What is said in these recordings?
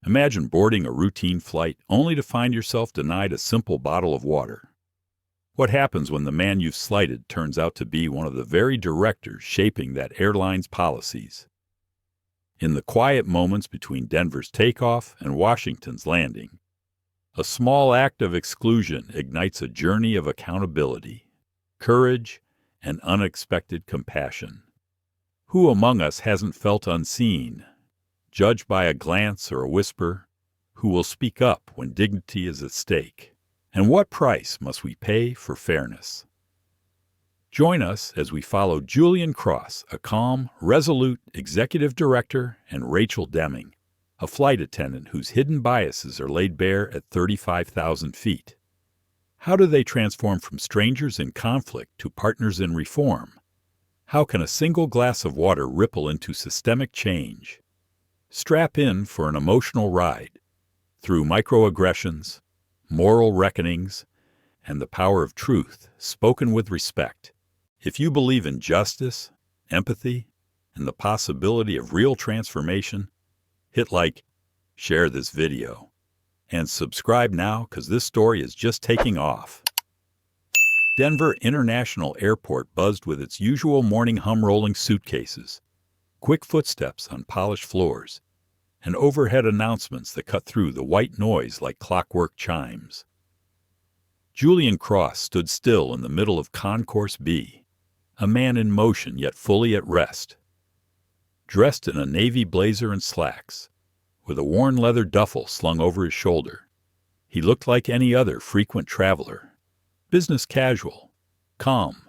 Imagine boarding a routine flight only to find yourself denied a simple bottle of water. What happens when the man you've slighted turns out to be one of the very directors shaping that airline's policies? In the quiet moments between Denver's takeoff and Washington's landing, a small act of exclusion ignites a journey of accountability, courage, and unexpected compassion. Who among us hasn't felt unseen, judged by a glance or a whisper? Who will speak up when dignity is at stake? And what price must we pay for fairness? Join us as we follow Julian Cross, a calm, resolute executive director, and Rachel Deming, a flight attendant whose hidden biases are laid bare at 35,000 feet. How do they transform from strangers in conflict to partners in reform? How can a single glass of water ripple into systemic change? Strap in for an emotional ride through microaggressions, moral reckonings, and the power of truth spoken with respect. If you believe in justice, empathy, and the possibility of real transformation, hit like, share this video, and subscribe now because this story is just taking off. Denver International Airport buzzed with its usual morning hum rolling suitcases, quick footsteps on polished floors, and overhead announcements that cut through the white noise like clockwork chimes. Julian Cross stood still in the middle of Concourse B, a man in motion yet fully at rest. Dressed in a navy blazer and slacks, with a worn leather duffel slung over his shoulder, he looked like any other frequent traveler, business casual, calm,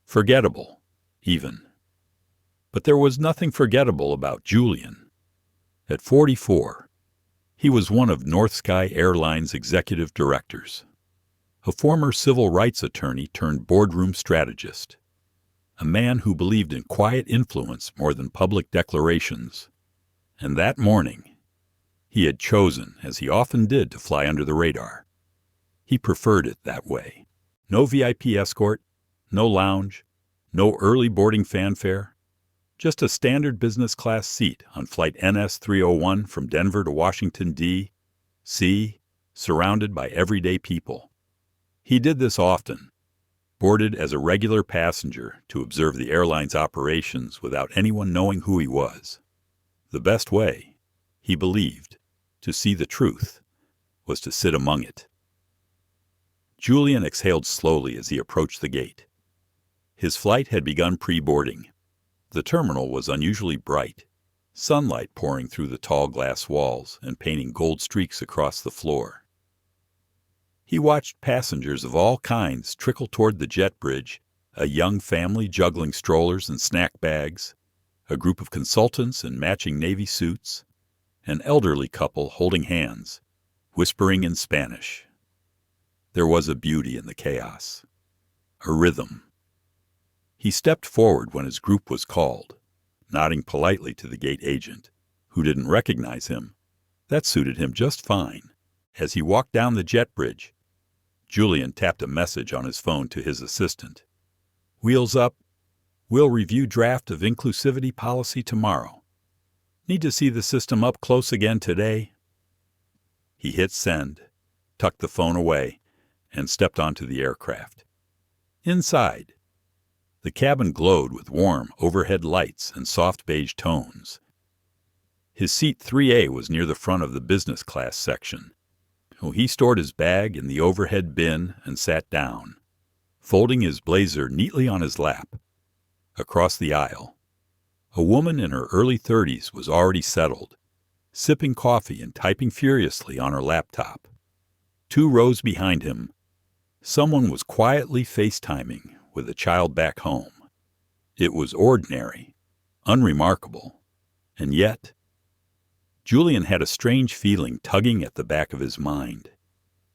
forgettable, even. But there was nothing forgettable about Julian. At 44, he was one of North Sky Airline's executive directors, a former civil rights attorney turned boardroom strategist, a man who believed in quiet influence more than public declarations. And that morning, he had chosen, as he often did, to fly under the radar. He preferred it that way. No VIP escort, no lounge, no early boarding fanfare. Just a standard business class seat on flight NS-301 from Denver to Washington, D.C., surrounded by everyday people. He did this often, boarded as a regular passenger to observe the airline's operations without anyone knowing who he was. The best way, he believed, to see the truth was to sit among it. Julian exhaled slowly as he approached the gate. His flight had begun pre-boarding. The terminal was unusually bright, sunlight pouring through the tall glass walls and painting gold streaks across the floor. He watched passengers of all kinds trickle toward the jet bridge, a young family juggling strollers and snack bags, a group of consultants in matching navy suits, an elderly couple holding hands, whispering in Spanish. There was a beauty in the chaos, a rhythm. He stepped forward when his group was called, nodding politely to the gate agent, who didn't recognize him. That suited him just fine. As he walked down the jet bridge, Julian tapped a message on his phone to his assistant. Wheels up. We'll review draft of inclusivity policy tomorrow. Need to see the system up close again today? He hit send, tucked the phone away, and stepped onto the aircraft. Inside, the cabin glowed with warm overhead lights and soft beige tones. His seat 3A was near the front of the business class section. He stored his bag in the overhead bin and sat down, folding his blazer neatly on his lap. Across the aisle, a woman in her early 30s was already settled, sipping coffee and typing furiously on her laptop. 2 rows behind him, someone was quietly FaceTiming with a child back home. It was ordinary, unremarkable, and yet, Julian had a strange feeling tugging at the back of his mind.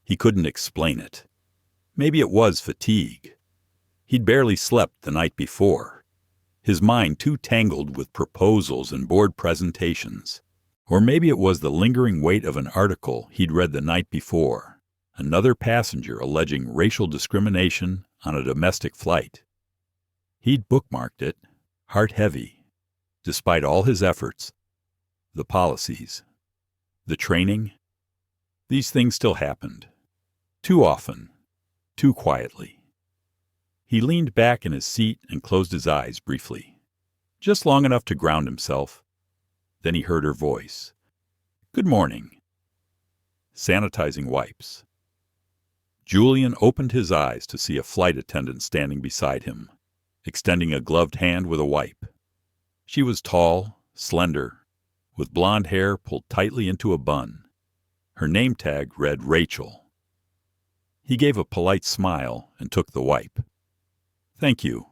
He couldn't explain it. Maybe it was fatigue. He'd barely slept the night before, his mind too tangled with proposals and board presentations. Or maybe it was the lingering weight of an article he'd read the night before, another passenger alleging racial discrimination on a domestic flight. He'd bookmarked it, heart heavy, despite all his efforts. The policies, The training? These things still happened. Too often. Too quietly. He leaned back in his seat and closed his eyes briefly. Just long enough to ground himself. Then he heard her voice. "Good morning." Sanitizing wipes. Julian opened his eyes to see a flight attendant standing beside him, extending a gloved hand with a wipe. She was tall, slender, with blonde hair pulled tightly into a bun. Her name tag read Rachel. He gave a polite smile and took the wipe. "Thank you."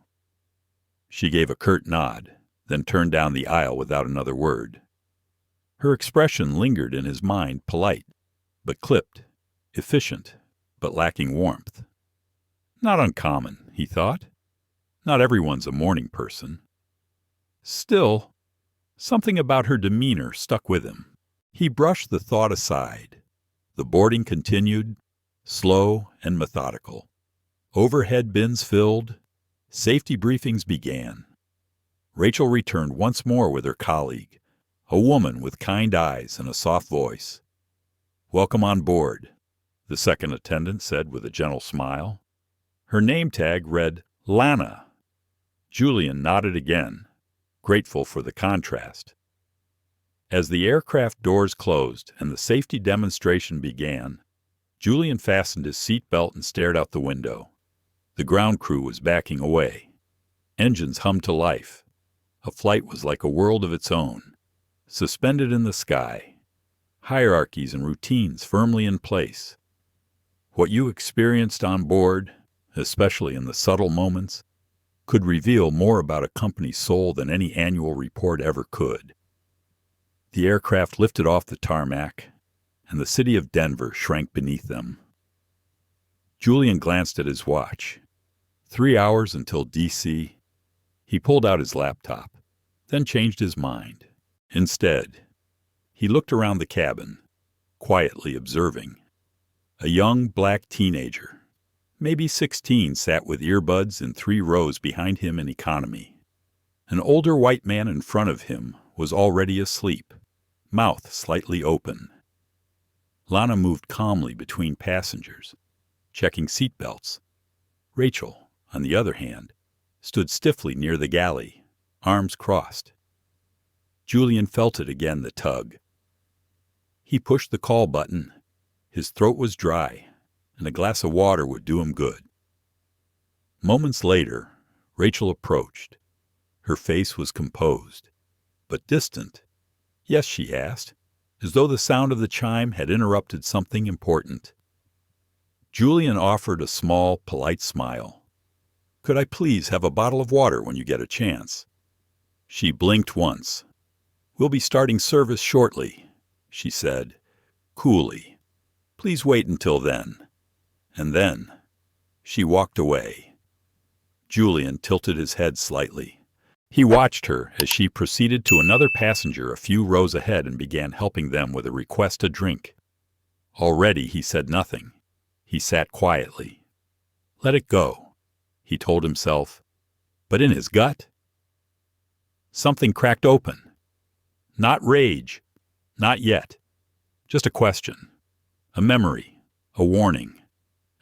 She gave a curt nod, then turned down the aisle without another word. Her expression lingered in his mind, polite, but clipped, efficient, but lacking warmth. Not uncommon, he thought. Not everyone's a morning person. Still, something about her demeanor stuck with him. He brushed the thought aside. The boarding continued, slow and methodical. Overhead bins filled. Safety briefings began. Rachel returned once more with her colleague, a woman with kind eyes and a soft voice. "Welcome on board," the second attendant said with a gentle smile. Her name tag read Lana. Julian nodded again, grateful for the contrast. As the aircraft doors closed and the safety demonstration began, Julian fastened his seatbelt and stared out the window. The ground crew was backing away. Engines hummed to life. A flight was like a world of its own, suspended in the sky. Hierarchies and routines firmly in place. What you experienced on board, especially in the subtle moments, could reveal more about a company's soul than any annual report ever could. The aircraft lifted off the tarmac, and the city of Denver shrank beneath them. Julian glanced at his watch. 3 hours until D.C. He pulled out his laptop, then changed his mind. Instead, he looked around the cabin, quietly observing. A young black teenager, maybe 16, sat with earbuds in 3 rows behind him in economy. An older white man in front of him was already asleep, mouth slightly open. Lana moved calmly between passengers, checking seatbelts. Rachel, on the other hand, stood stiffly near the galley, arms crossed. Julian felt it again, the tug. He pushed the call button. His throat was dry, and a glass of water would do him good. Moments later, Rachel approached. Her face was composed, but distant. "Yes," she asked, as though the sound of the chime had interrupted something important. Julian offered a small, polite smile. "Could I please have a bottle of water when you get a chance?" She blinked once. "We'll be starting service shortly," she said, coolly. "Please wait until then." And then she walked away. Julian tilted his head slightly. He watched her as she proceeded to another passenger a few rows ahead and began helping them with a request to drink. Already he said nothing. He sat quietly. Let it go, he told himself. But in his gut, something cracked open. Not rage. Not yet. Just a question. A memory. A warning.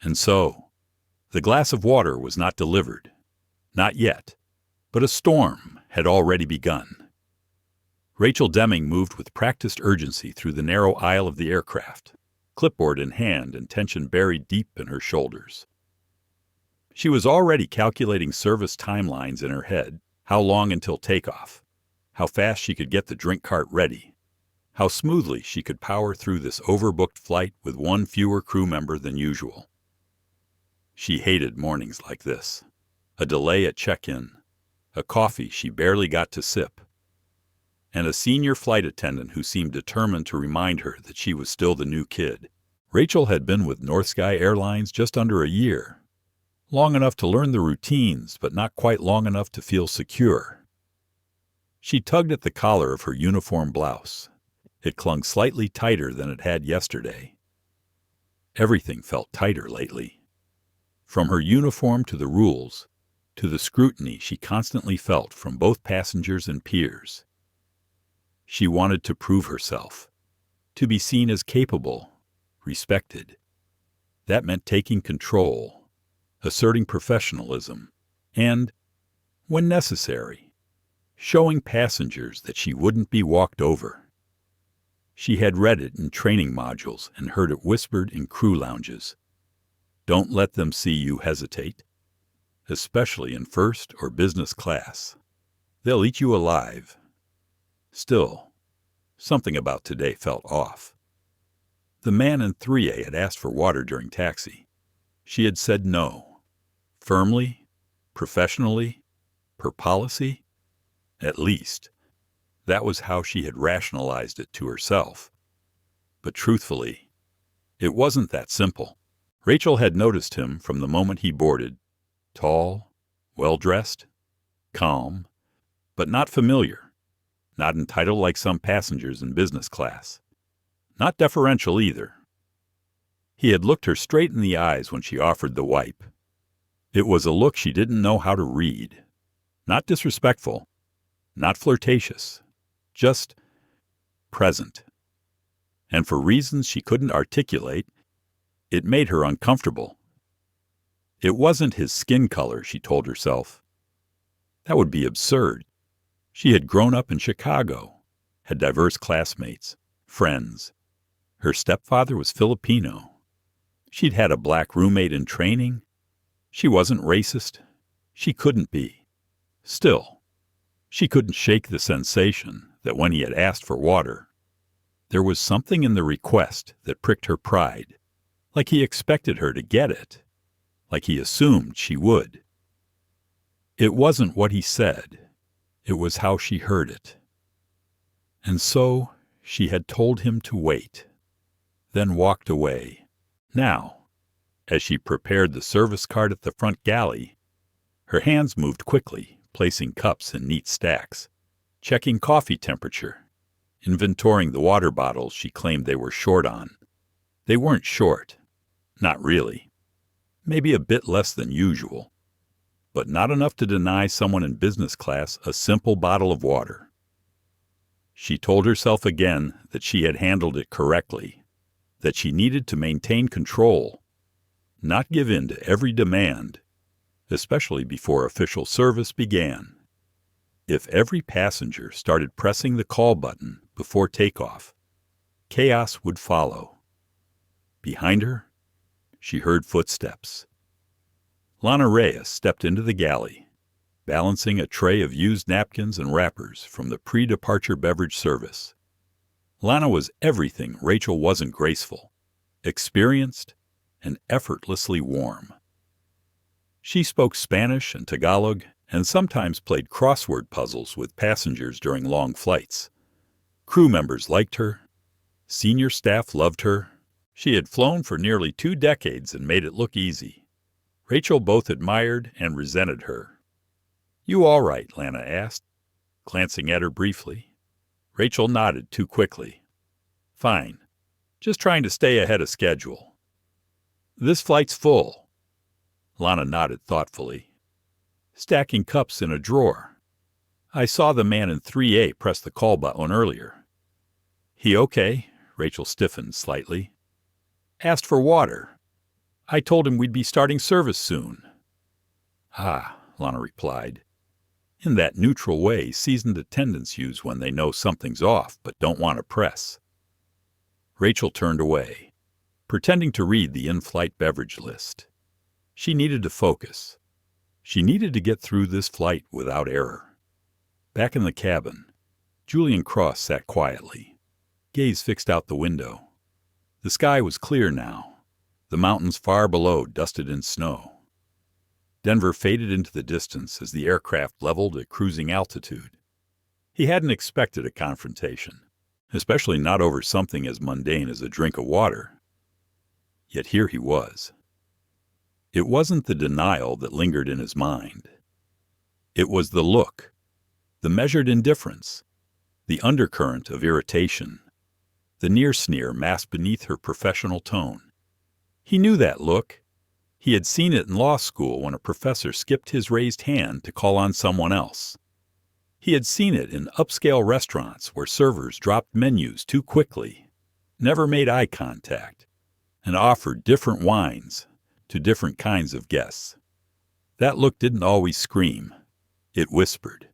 And so, the glass of water was not delivered. Not yet. But a storm had already begun. Rachel Deming moved with practiced urgency through the narrow aisle of the aircraft, clipboard in hand and tension buried deep in her shoulders. She was already calculating service timelines in her head, how long until takeoff, how fast she could get the drink cart ready, how smoothly she could power through this overbooked flight with one fewer crew member than usual. She hated mornings like this. A delay at check-in, a coffee she barely got to sip, and a senior flight attendant who seemed determined to remind her that she was still the new kid. Rachel had been with North Sky Airlines just under a year, long enough to learn the routines, but not quite long enough to feel secure. She tugged at the collar of her uniform blouse. It clung slightly tighter than it had yesterday. Everything felt tighter lately. From her uniform to the rules, to the scrutiny she constantly felt from both passengers and peers. She wanted to prove herself. to be seen as capable, respected. That meant taking control, asserting professionalism, and, when necessary, showing passengers that she wouldn't be walked over. She had read it in training modules and heard it whispered in crew lounges. Don't let them see you hesitate, especially in first or business class. They'll eat you alive. Still, something about today felt off. The man in 3A had asked for water during taxi. She had said no. Firmly, professionally, per policy. At least, that was how she had rationalized it to herself. But truthfully, it wasn't that simple. Rachel had noticed him from the moment he boarded. Tall, well-dressed, calm, but not familiar. Not entitled like some passengers in business class. Not deferential either. He had looked her straight in the eyes when she offered the wipe. It was a look she didn't know how to read. Not disrespectful, not flirtatious, just present. And for reasons she couldn't articulate, it made her uncomfortable. It wasn't his skin color, she told herself. That would be absurd. She had grown up in Chicago, had diverse classmates, friends. Her stepfather was Filipino. She'd had a black roommate in training. She wasn't racist. She couldn't be. Still, she couldn't shake the sensation that when he had asked for water, there was something in the request that pricked her pride, like he expected her to get it, like he assumed she would. It wasn't what he said. It was how she heard it. And so she had told him to wait, then walked away. Now, as she prepared the service cart at the front galley, her hands moved quickly, placing cups in neat stacks, checking coffee temperature, inventorying the water bottles she claimed they were short on. They weren't short. Not really. Maybe a bit less than usual, but not enough to deny someone in business class a simple bottle of water. She told herself again that she had handled it correctly, that she needed to maintain control, not give in to every demand, especially before official service began. If every passenger started pressing the call button before takeoff, chaos would follow. Behind her, she heard footsteps. Lana Reyes stepped into the galley, balancing a tray of used napkins and wrappers from the pre-departure beverage service. Lana was everything Rachel wasn't: graceful, experienced, and effortlessly warm. She spoke Spanish and Tagalog and sometimes played crossword puzzles with passengers during long flights. Crew members liked her. Senior staff loved her. She had flown for nearly 2 decades and made it look easy. Rachel both admired and resented her. "You all right?" Lana asked, glancing at her briefly. Rachel nodded too quickly. "Fine. Just trying to stay ahead of schedule." "This flight's full." Lana nodded thoughtfully. "Stacking cups in a drawer. I saw the man in 3A press the call button earlier." "He okay?" Rachel stiffened slightly. "Asked for water. I told him we'd be starting service soon." "Ah," Lana replied, in that neutral way seasoned attendants use when they know something's off but don't want to press. Rachel turned away, pretending to read the in-flight beverage list. She needed to focus. She needed to get through this flight without error. Back in the cabin, Julian Cross sat quietly, gaze fixed out the window. The sky was clear now, the mountains far below dusted in snow. Denver faded into the distance as the aircraft leveled at cruising altitude. He hadn't expected a confrontation, especially not over something as mundane as a drink of water. Yet here he was. It wasn't the denial that lingered in his mind. It was the look, the measured indifference, the undercurrent of irritation, the near-sneer masked beneath her professional tone. He knew that look. He had seen it in law school when a professor skipped his raised hand to call on someone else. He had seen it in upscale restaurants where servers dropped menus too quickly. never made eye contact, and offered different wines to different kinds of guests. That look didn't always scream. It whispered.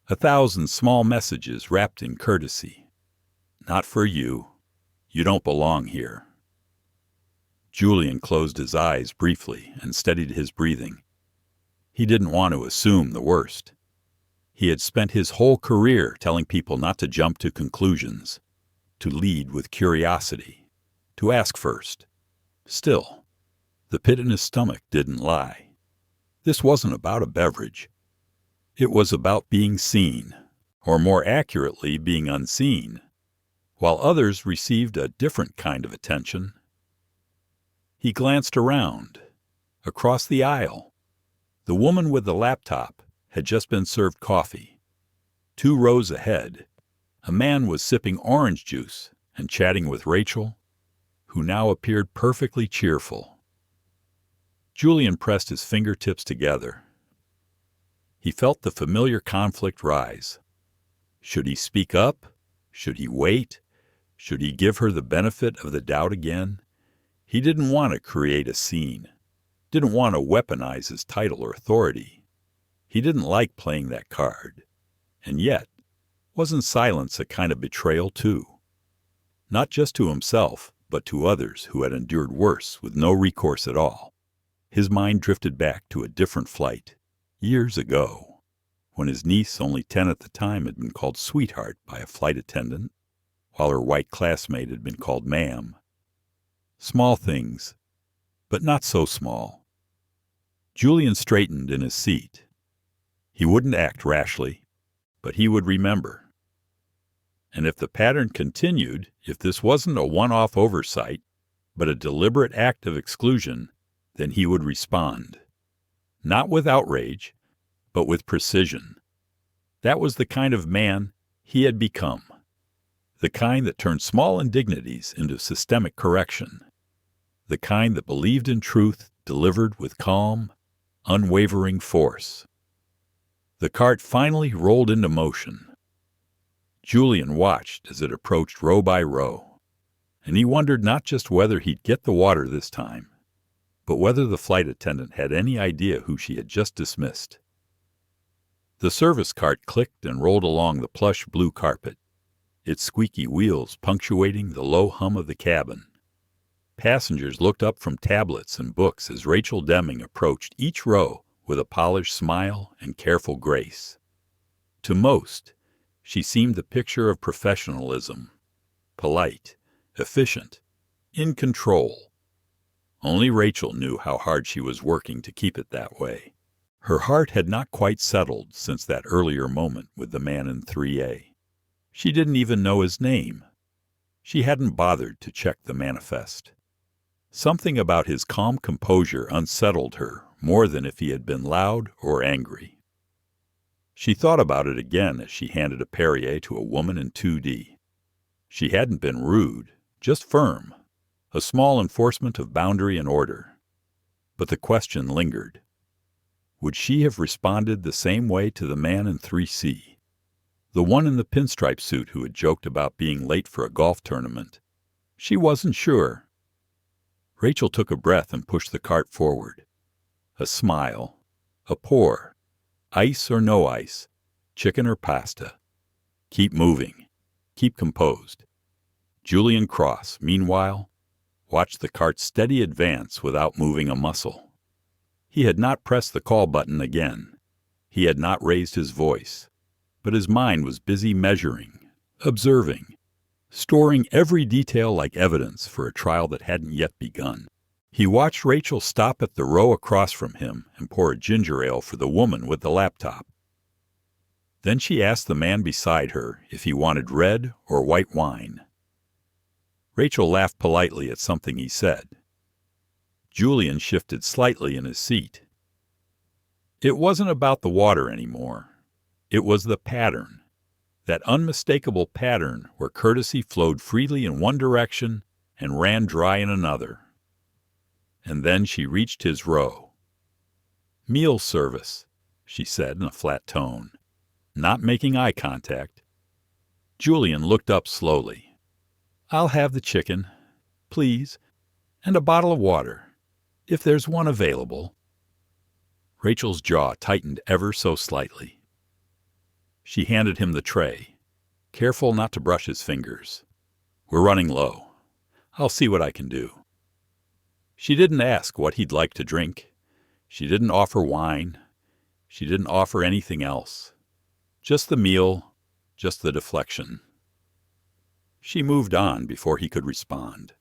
1,000 small messages wrapped in courtesy. Not for you. You don't belong here. Julian closed his eyes briefly and steadied his breathing. He didn't want to assume the worst. He had spent his whole career telling people not to jump to conclusions, to lead with curiosity, to ask first. Still, the pit in his stomach didn't lie. This wasn't about a beverage. It was about being seen, or more accurately, being unseen, while others received a different kind of attention. He glanced around, across the aisle. The woman with the laptop had just been served coffee. 2 rows ahead, a man was sipping orange juice and chatting with Rachel, who now appeared perfectly cheerful. Julian pressed his fingertips together. He felt the familiar conflict rise. Should he speak up? Should he wait? Should he give her the benefit of the doubt again? He didn't want to create a scene, didn't want to weaponize his title or authority. He didn't like playing that card. And yet, wasn't silence a kind of betrayal too? Not just to himself, but to others who had endured worse with no recourse at all. His mind drifted back to a different flight, years ago, when his niece, only 10 at the time, had been called sweetheart by a flight attendant, while her white classmate had been called ma'am. Small things, but not so small. Julian straightened in his seat. He wouldn't act rashly, but he would remember. And if the pattern continued, if this wasn't a one-off oversight, but a deliberate act of exclusion, then he would respond. Not with outrage, but with precision. That was the kind of man he had become. The kind that turned small indignities into systemic correction. The kind that believed in truth delivered with calm, unwavering force. The cart finally rolled into motion. Julian watched as it approached row by row, and he wondered not just whether he'd get the water this time, but whether the flight attendant had any idea who she had just dismissed. The service cart clicked and rolled along the plush blue carpet, its squeaky wheels punctuating the low hum of the cabin. Passengers looked up from tablets and books as Rachel Deming approached each row with a polished smile and careful grace. To most, she seemed the picture of professionalism, polite, efficient, in control. Only Rachel knew how hard she was working to keep it that way. Her heart had not quite settled since that earlier moment with the man in 3A. She didn't even know his name. She hadn't bothered to check the manifest. Something about his calm composure unsettled her more than if he had been loud or angry. She thought about it again as she handed a Perrier to a woman in 2D. She hadn't been rude, just firm, a small enforcement of boundary and order. But the question lingered. Would she have responded the same way to the man in 3C? The one in the pinstripe suit who had joked about being late for a golf tournament. She wasn't sure. Rachel took a breath and pushed the cart forward. A smile, a pour, ice or no ice, chicken or pasta. Keep moving, keep composed. Julian Cross, meanwhile, watched the cart's steady advance without moving a muscle. He had not pressed the call button again. He had not raised his voice, but his mind was busy measuring, observing, storing every detail like evidence for a trial that hadn't yet begun. He watched Rachel stop at the row across from him and pour a ginger ale for the woman with the laptop. Then she asked the man beside her if he wanted red or white wine. Rachel laughed politely at something he said. Julian shifted slightly in his seat. It wasn't about the water anymore. It was the pattern. That unmistakable pattern where courtesy flowed freely in one direction and ran dry in another. And then she reached his row. "Meal service," she said in a flat tone, not making eye contact. Julian looked up slowly. I'll have the chicken, please, and a bottle of water, if there's one available. Rachel's jaw tightened ever so slightly. She handed him the tray, careful not to brush his fingers. We're running low. I'll see what I can do. She didn't ask what he'd like to drink. She didn't offer wine. She didn't offer anything else. Just the meal, just the deflection. She moved on before he could respond.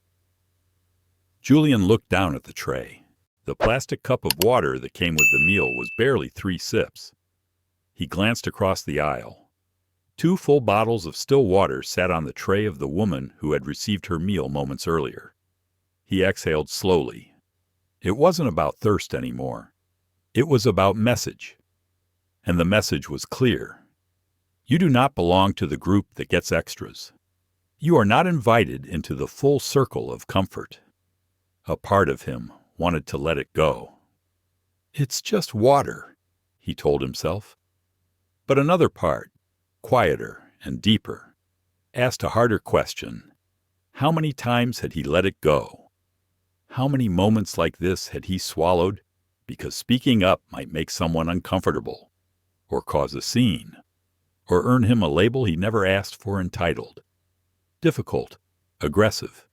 Julian looked down at the tray. The plastic cup of water that came with the meal was barely 3 sips. He glanced across the aisle. 2 full bottles of still water sat on the tray of the woman who had received her meal moments earlier. He exhaled slowly. It wasn't about thirst anymore. It was about message. And the message was clear. You do not belong to the group that gets extras. You are not invited into the full circle of comfort. A part of him wanted to let it go. It's just water, he told himself. But another part, quieter and deeper, asked a harder question. How many times had he let it go? How many moments like this had he swallowed because speaking up might make someone uncomfortable, or cause a scene, or earn him a label he never asked for entitled? Difficult, aggressive,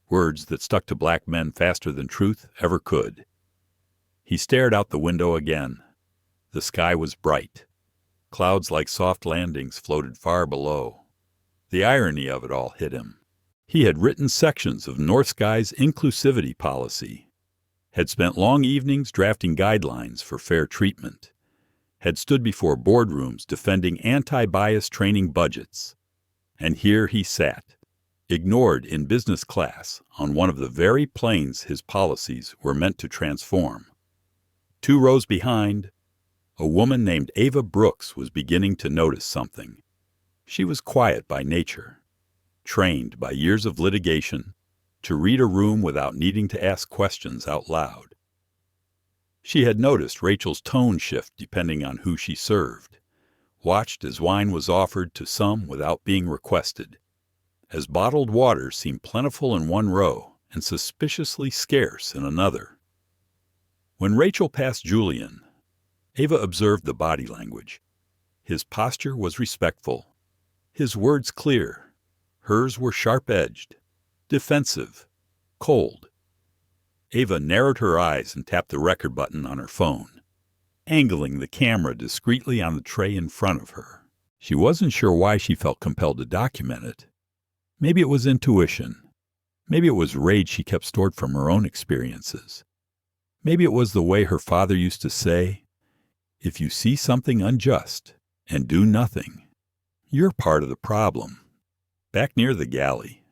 words that stuck to black men faster than truth ever could. He stared out the window again. The sky was bright. Clouds like soft landings floated far below. The irony of it all hit him. He had written sections of North Sky's inclusivity policy, had spent long evenings drafting guidelines for fair treatment, had stood before boardrooms defending anti-bias training budgets, and here he sat, ignored in business class on one of the very planes his policies were meant to transform. 2 rows behind, a woman named Ava Brooks was beginning to notice something. She was quiet by nature, trained by years of litigation to read a room without needing to ask questions out loud. She had noticed Rachel's tone shift depending on who she served, watched as wine was offered to some without being requested, as bottled water seemed plentiful in one row and suspiciously scarce in another. When Rachel passed Julian, Ava observed the body language. His posture was respectful, his words clear. Hers were sharp-edged, defensive, cold. Ava narrowed her eyes and tapped the record button on her phone, angling the camera discreetly on the tray in front of her. She wasn't sure why she felt compelled to document it. Maybe it was intuition. Maybe it was rage she kept stored from her own experiences. Maybe it was the way her father used to say, if you see something unjust and do nothing, you're part of the problem. Back near the galley,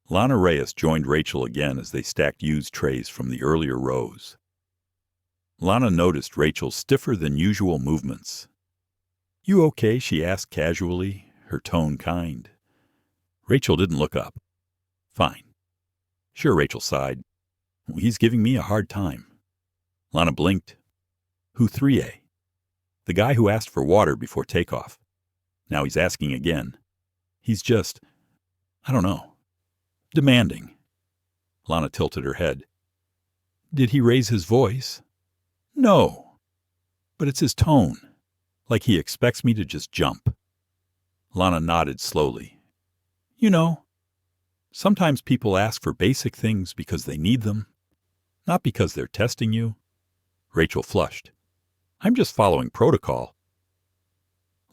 Lana Reyes joined Rachel again as they stacked used trays from the earlier rows. Lana noticed Rachel's stiffer-than-usual movements. You okay? She asked casually, her tone kind. Rachel didn't look up. Fine. Sure, Rachel sighed. He's giving me a hard time. Lana blinked. Who 3A? The guy who asked for water before takeoff. Now he's asking again. He's just, I don't know, demanding. Lana tilted her head. Did he raise his voice? No. But it's his tone, like he expects me to just jump. Lana nodded slowly. You know, sometimes people ask for basic things because they need them, not because they're testing you. Rachel flushed. I'm just following protocol.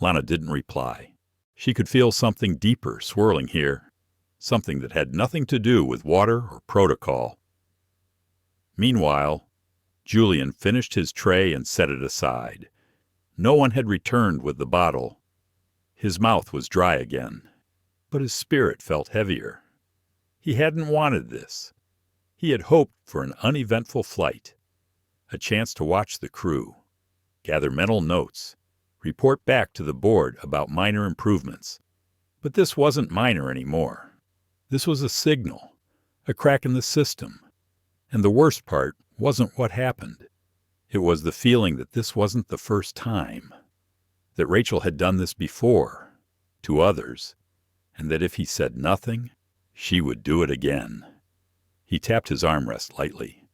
Lana didn't reply. She could feel something deeper swirling here, something that had nothing to do with water or protocol. Meanwhile, Julian finished his tray and set it aside. No one had returned with the bottle. His mouth was dry again, but his spirit felt heavier. He hadn't wanted this. He had hoped for an uneventful flight, a chance to watch the crew, gather mental notes, report back to the board about minor improvements. But this wasn't minor anymore. This was a signal, a crack in the system. And the worst part wasn't what happened. It was the feeling that this wasn't the first time, that Rachel had done this before, to others, and that if he said nothing, She would do it again. He tapped his armrest lightly.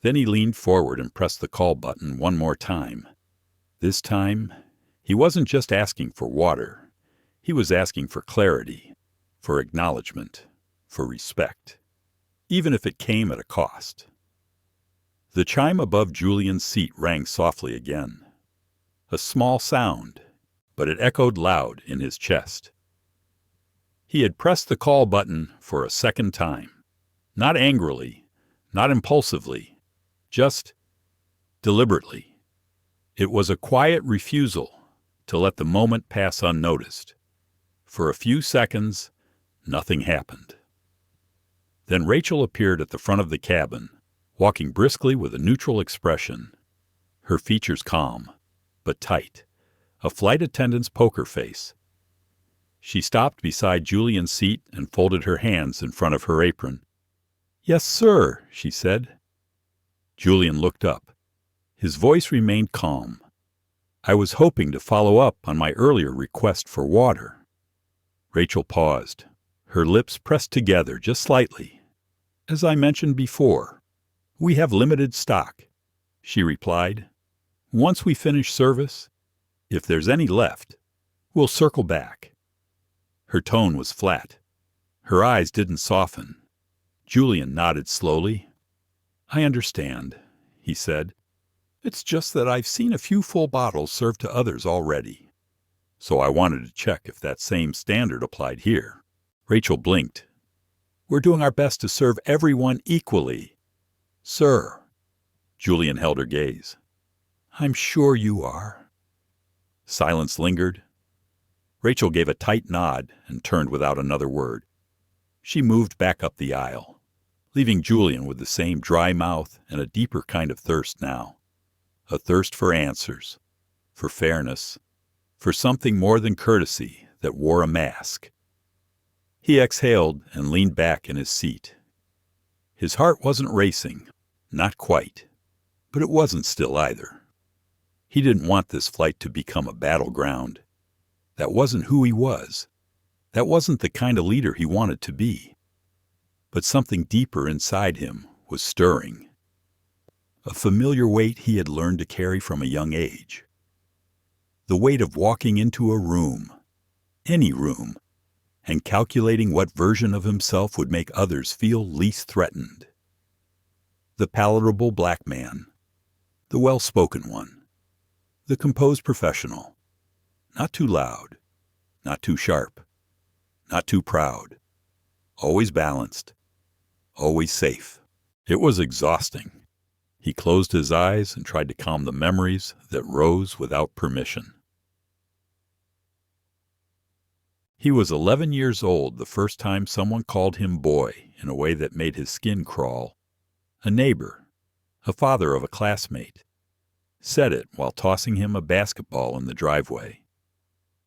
Then he leaned forward and pressed the call button one more time. This time, he wasn't just asking for water. He was asking for clarity, for acknowledgement, for respect, even if it came at a cost. The chime above Julian's seat rang softly again. A small sound, but it echoed loud in his chest. He had pressed the call button for a second time. Not angrily, not impulsively, just deliberately. It was a quiet refusal to let the moment pass unnoticed. For a few seconds, nothing happened. Then Rachel appeared at the front of the cabin, walking briskly with a neutral expression, her features calm, but tight, a flight attendant's poker face. She stopped beside Julian's seat and folded her hands in front of her apron. "Yes, sir," she said. Julian looked up. His voice remained calm. "I was hoping to follow up on my earlier request for water." Rachel paused, her lips pressed together just slightly. "As I mentioned before, we have limited stock," she replied. "Once we finish service, if there's any left, we'll circle back." Her tone was flat. Her eyes didn't soften. Julian nodded slowly. "I understand," he said. "It's just that I've seen a few full bottles served to others already. So I wanted to check if that same standard applied here." Rachel blinked. "We're doing our best to serve everyone equally, sir." Julian held her gaze. "I'm sure you are." Silence lingered. Rachel gave a tight nod and turned without another word. She moved back up the aisle, leaving Julian with the same dry mouth and a deeper kind of thirst now. A thirst for answers, for fairness, for something more than courtesy that wore a mask. He exhaled and leaned back in his seat. His heart wasn't racing, not quite, but it wasn't still either. He didn't want this flight to become a battleground. That wasn't who he was. That wasn't the kind of leader he wanted to be. But something deeper inside him was stirring. A familiar weight he had learned to carry from a young age. The weight of walking into a room, any room, and calculating what version of himself would make others feel least threatened. The palatable black man, the well-spoken one, the composed professional, not too loud, not too sharp, not too proud, always balanced, always safe. It was exhausting. He closed his eyes and tried to calm the memories that rose without permission. He was 11 years old the first time someone called him boy in a way that made his skin crawl. A neighbor, a father of a classmate, said it while tossing him a basketball in the driveway.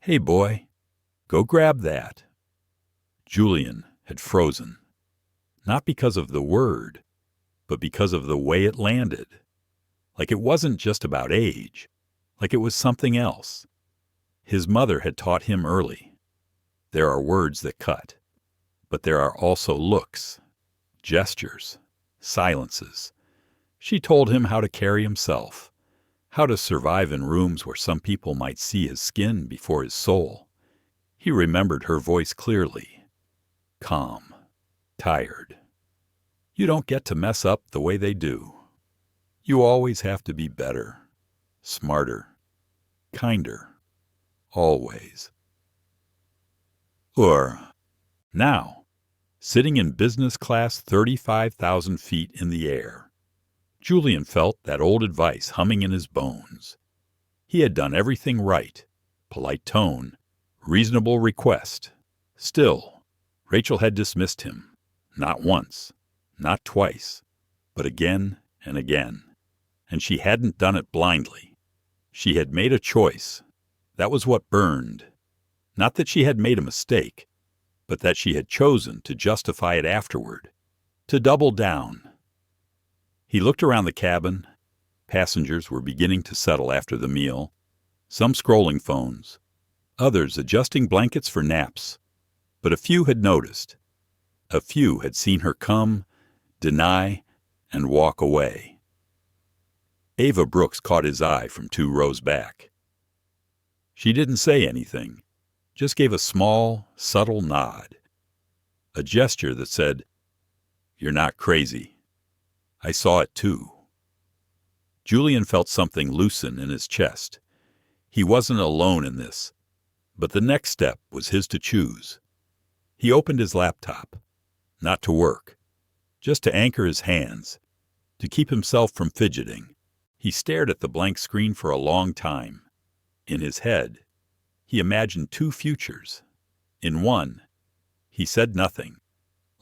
"Hey, boy, go grab that." Julian had frozen, not because of the word, but because of the way it landed. Like it wasn't just about age, like it was something else. His mother had taught him early. There are words that cut, but there are also looks, gestures, silences. She told him how to carry himself, how to survive in rooms where some people might see his skin before his soul. He remembered her voice clearly, calm, tired. You don't get to mess up the way they do. You always have to be better, smarter, kinder, always. Or, now, sitting in business class 35,000 feet in the air, Julian felt that old advice humming in his bones. He had done everything right, polite tone, reasonable request. Still, Rachel had dismissed him, not once, not twice, but again and again. And she hadn't done it blindly. She had made a choice. That was what burned. Not that she had made a mistake, but that she had chosen to justify it afterward, to double down. He looked around the cabin. Passengers were beginning to settle after the meal, some scrolling phones, others adjusting blankets for naps. But a few had noticed. A few had seen her come, deny, and walk away. Ava Brooks caught his eye from 2 rows back. She didn't say anything, just gave a small, subtle nod. A gesture that said, "You're not crazy. I saw it too." Julian felt something loosen in his chest. He wasn't alone in this, but the next step was his to choose. He opened his laptop, not to work, just to anchor his hands, to keep himself from fidgeting. He stared at the blank screen for a long time. In his head, he imagined 2 futures. In one, he said nothing,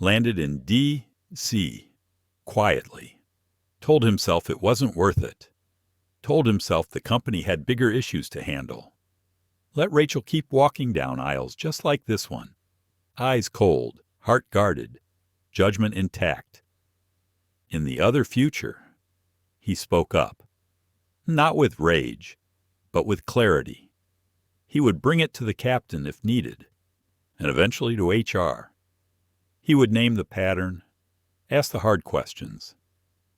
landed in D.C. quietly, told himself it wasn't worth it, told himself the company had bigger issues to handle. Let Rachel keep walking down aisles just like this one, eyes cold, heart guarded, judgment intact. In the other future, he spoke up, not with rage, but with clarity. He would bring it to the captain if needed, and eventually to HR. He would name the pattern, ask the hard questions,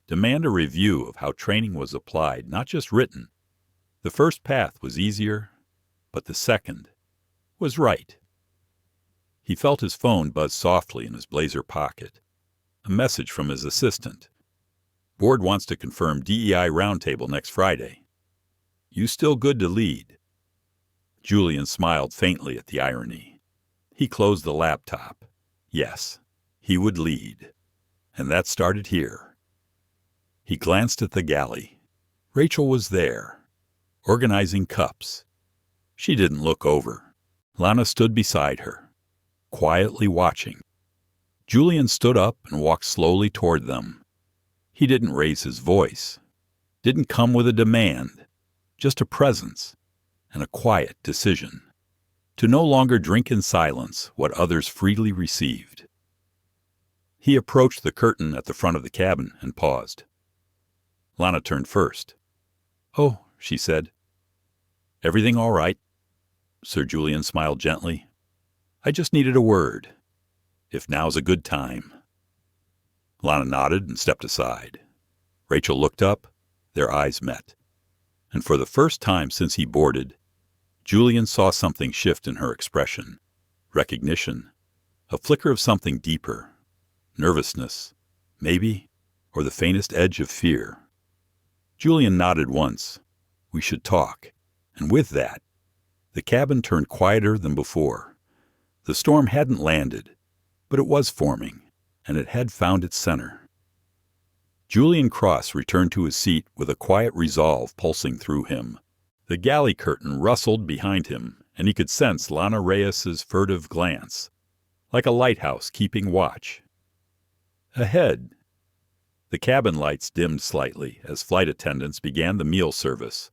demand a review of how training was applied, not just written. The first path was easier, but the second was right. He felt his phone buzz softly in his blazer pocket. A message from his assistant. "Board wants to confirm DEI roundtable next Friday. You still good to lead?" Julian smiled faintly at the irony. He closed the laptop. Yes, he would lead. And that started here. He glanced at the galley. Rachel was there, organizing cups. She didn't look over. Lana stood beside her, quietly watching. Julian stood up and walked slowly toward them. He didn't raise his voice, didn't come with a demand, just a presence and a quiet decision to no longer drink in silence what others freely received. He approached the curtain at the front of the cabin and paused. Lana turned first. "Oh," she said. "Everything all right?" Sir Julian smiled gently. "I just needed a word, if now's a good time." Lana nodded and stepped aside. Rachel looked up. Their eyes met. And for the first time since he boarded, Julian saw something shift in her expression. Recognition. A flicker of something deeper. Nervousness, maybe, or the faintest edge of fear. Julian nodded once. "We should talk." And with that, the cabin turned quieter than before. The storm hadn't landed, but it was forming, and it had found its center. Julian Cross returned to his seat with a quiet resolve pulsing through him. The galley curtain rustled behind him, and he could sense Lana Reyes's furtive glance, like a lighthouse keeping watch. Ahead, the cabin lights dimmed slightly as flight attendants began the meal service.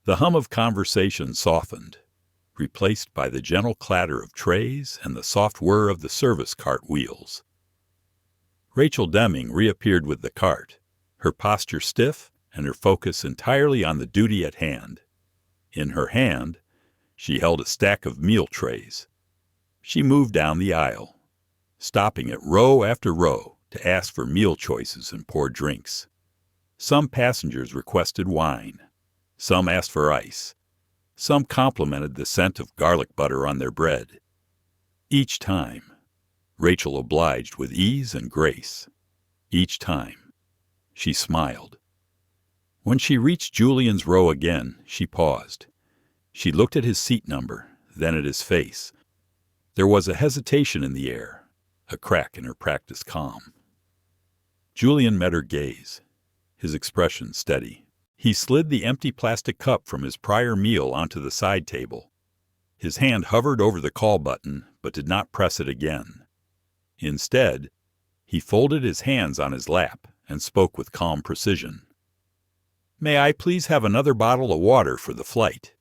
The hum of conversation softened, replaced by the gentle clatter of trays and the soft whir of the service cart wheels. Rachel Deming reappeared with the cart, her posture stiff and her focus entirely on the duty at hand. In her hand, she held a stack of meal trays. She moved down the aisle, stopping at row after row to ask for meal choices and pour drinks. Some passengers requested wine. Some asked for ice. Some complimented the scent of garlic butter on their bread. Each time, Rachel obliged with ease and grace. Each time, she smiled. When she reached Julian's row again, she paused. She looked at his seat number, then at his face. There was a hesitation in the air, a crack in her practiced calm. Julian met her gaze, his expression steady. He slid the empty plastic cup from his prior meal onto the side table. His hand hovered over the call button, but did not press it again. Instead, he folded his hands on his lap and spoke with calm precision. "May I please have another bottle of water for the flight?"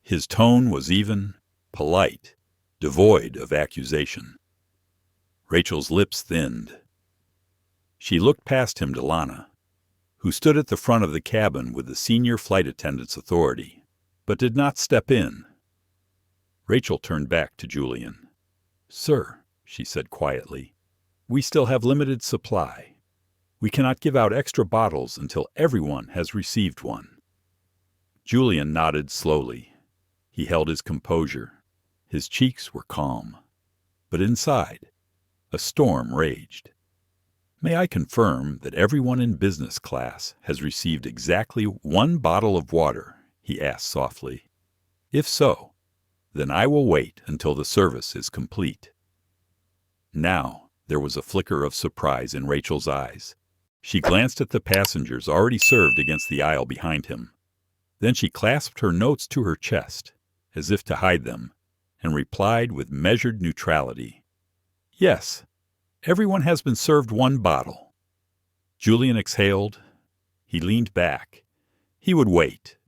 His tone was even, polite, devoid of accusation. Rachel's lips thinned. She looked past him to Lana, who stood at the front of the cabin with the senior flight attendant's authority, but did not step in. Rachel turned back to Julian. "Sir," she said quietly. "We still have limited supply. We cannot give out extra bottles until everyone has received one." Julian nodded slowly. He held his composure. His cheeks were calm. But inside, a storm raged. "May I confirm that everyone in business class has received exactly one bottle of water?" he asked softly. "If so, then I will wait until the service is complete." Now there was a flicker of surprise in Rachel's eyes. She glanced at the passengers already served against the aisle behind him. Then she clasped her notes to her chest, as if to hide them, and replied with measured neutrality. "Yes, everyone has been served one bottle." Julian exhaled. He leaned back. He would wait.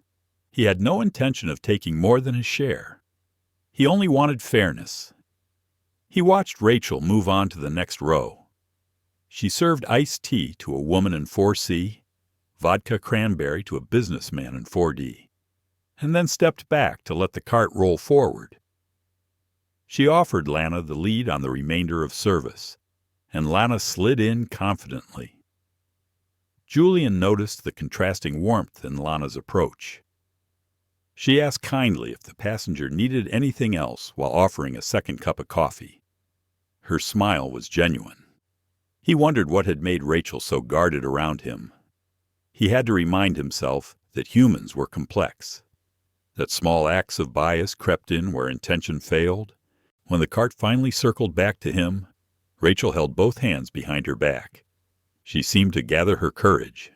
He had no intention of taking more than his share. He only wanted fairness. He watched Rachel move on to the next row. She served iced tea to a woman in 4C, vodka cranberry to a businessman in 4D, and then stepped back to let the cart roll forward. She offered Lana the lead on the remainder of service, and Lana slid in confidently. Julian noticed the contrasting warmth in Lana's approach. She asked kindly if the passenger needed anything else while offering a second cup of coffee. Her smile was genuine. He wondered what had made Rachel so guarded around him. He had to remind himself that humans were complex, that small acts of bias crept in where intention failed. When the cart finally circled back to him, Rachel held both hands behind her back. She seemed to gather her courage.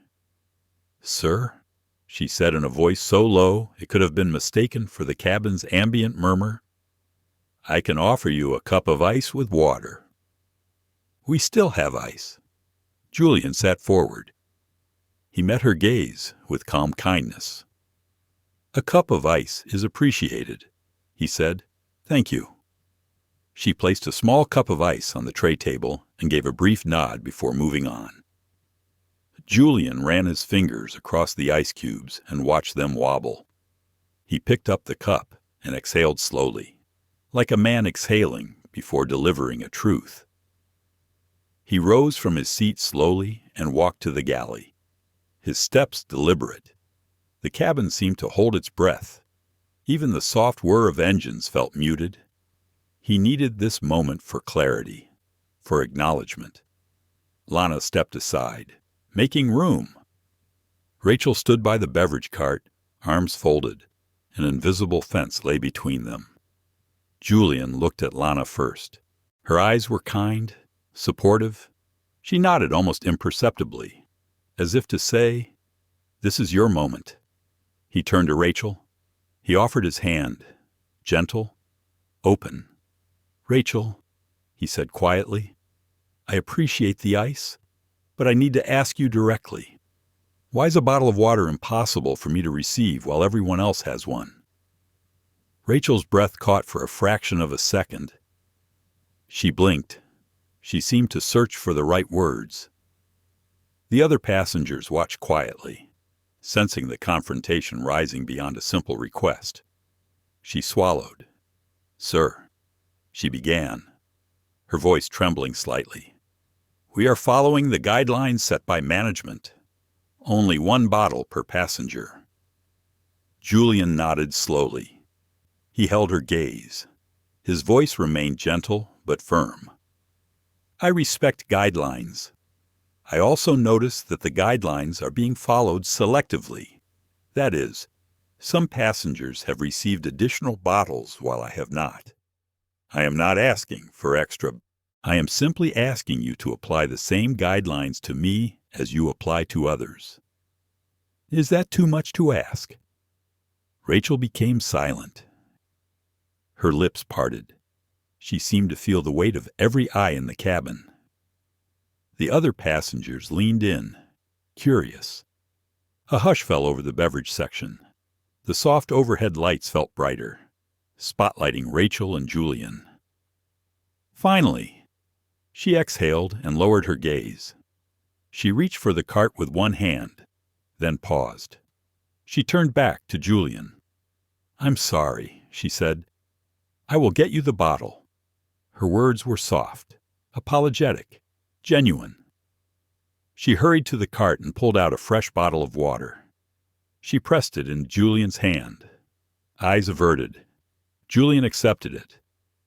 "Sir?" she said in a voice so low it could have been mistaken for the cabin's ambient murmur. "I can offer you a cup of ice with water." "We still have ice." Julian sat forward. He met her gaze with calm kindness. "A cup of ice is appreciated," he said. "Thank you." She placed a small cup of ice on the tray table and gave a brief nod before moving on. Julian ran his fingers across the ice cubes and watched them wobble. He picked up the cup and exhaled slowly, like a man exhaling before delivering a truth. He rose from his seat slowly and walked to the galley, his steps deliberate. The cabin seemed to hold its breath. Even the soft whir of engines felt muted. He needed this moment for clarity, for acknowledgement. Lana stepped aside, making room. Rachel stood by the beverage cart, arms folded. An invisible fence lay between them. Julian looked at Lana first. Her eyes were kind, supportive. She nodded almost imperceptibly, as if to say, "This is your moment." He turned to Rachel. He offered his hand, gentle, open. "Rachel," he said quietly, "I appreciate the ice, but I need to ask you directly. Why is a bottle of water impossible for me to receive while everyone else has one?" Rachel's breath caught for a fraction of a second. She blinked. She seemed to search for the right words. The other passengers watched quietly, sensing the confrontation rising beyond a simple request. She swallowed. "Sir," she began, her voice trembling slightly, "we are following the guidelines set by management. Only one bottle per passenger." Julian nodded slowly. He held her gaze. His voice remained gentle but firm. "I respect guidelines. I also notice that the guidelines are being followed selectively. That is, some passengers have received additional bottles while I have not. I am not asking for extra. I am simply asking you to apply the same guidelines to me as you apply to others." "Is that too much to ask?" Rachel became silent. Her lips parted. She seemed to feel the weight of every eye in the cabin. The other passengers leaned in, curious. A hush fell over the beverage section. The soft overhead lights felt brighter, spotlighting Rachel and Julian. Finally, she exhaled and lowered her gaze. She reached for the cart with one hand, then paused. She turned back to Julian. "I'm sorry," she said. "I will get you the bottle." Her words were soft, apologetic, genuine. She hurried to the cart and pulled out a fresh bottle of water. She pressed it in Julian's hand. Eyes averted. Julian accepted it,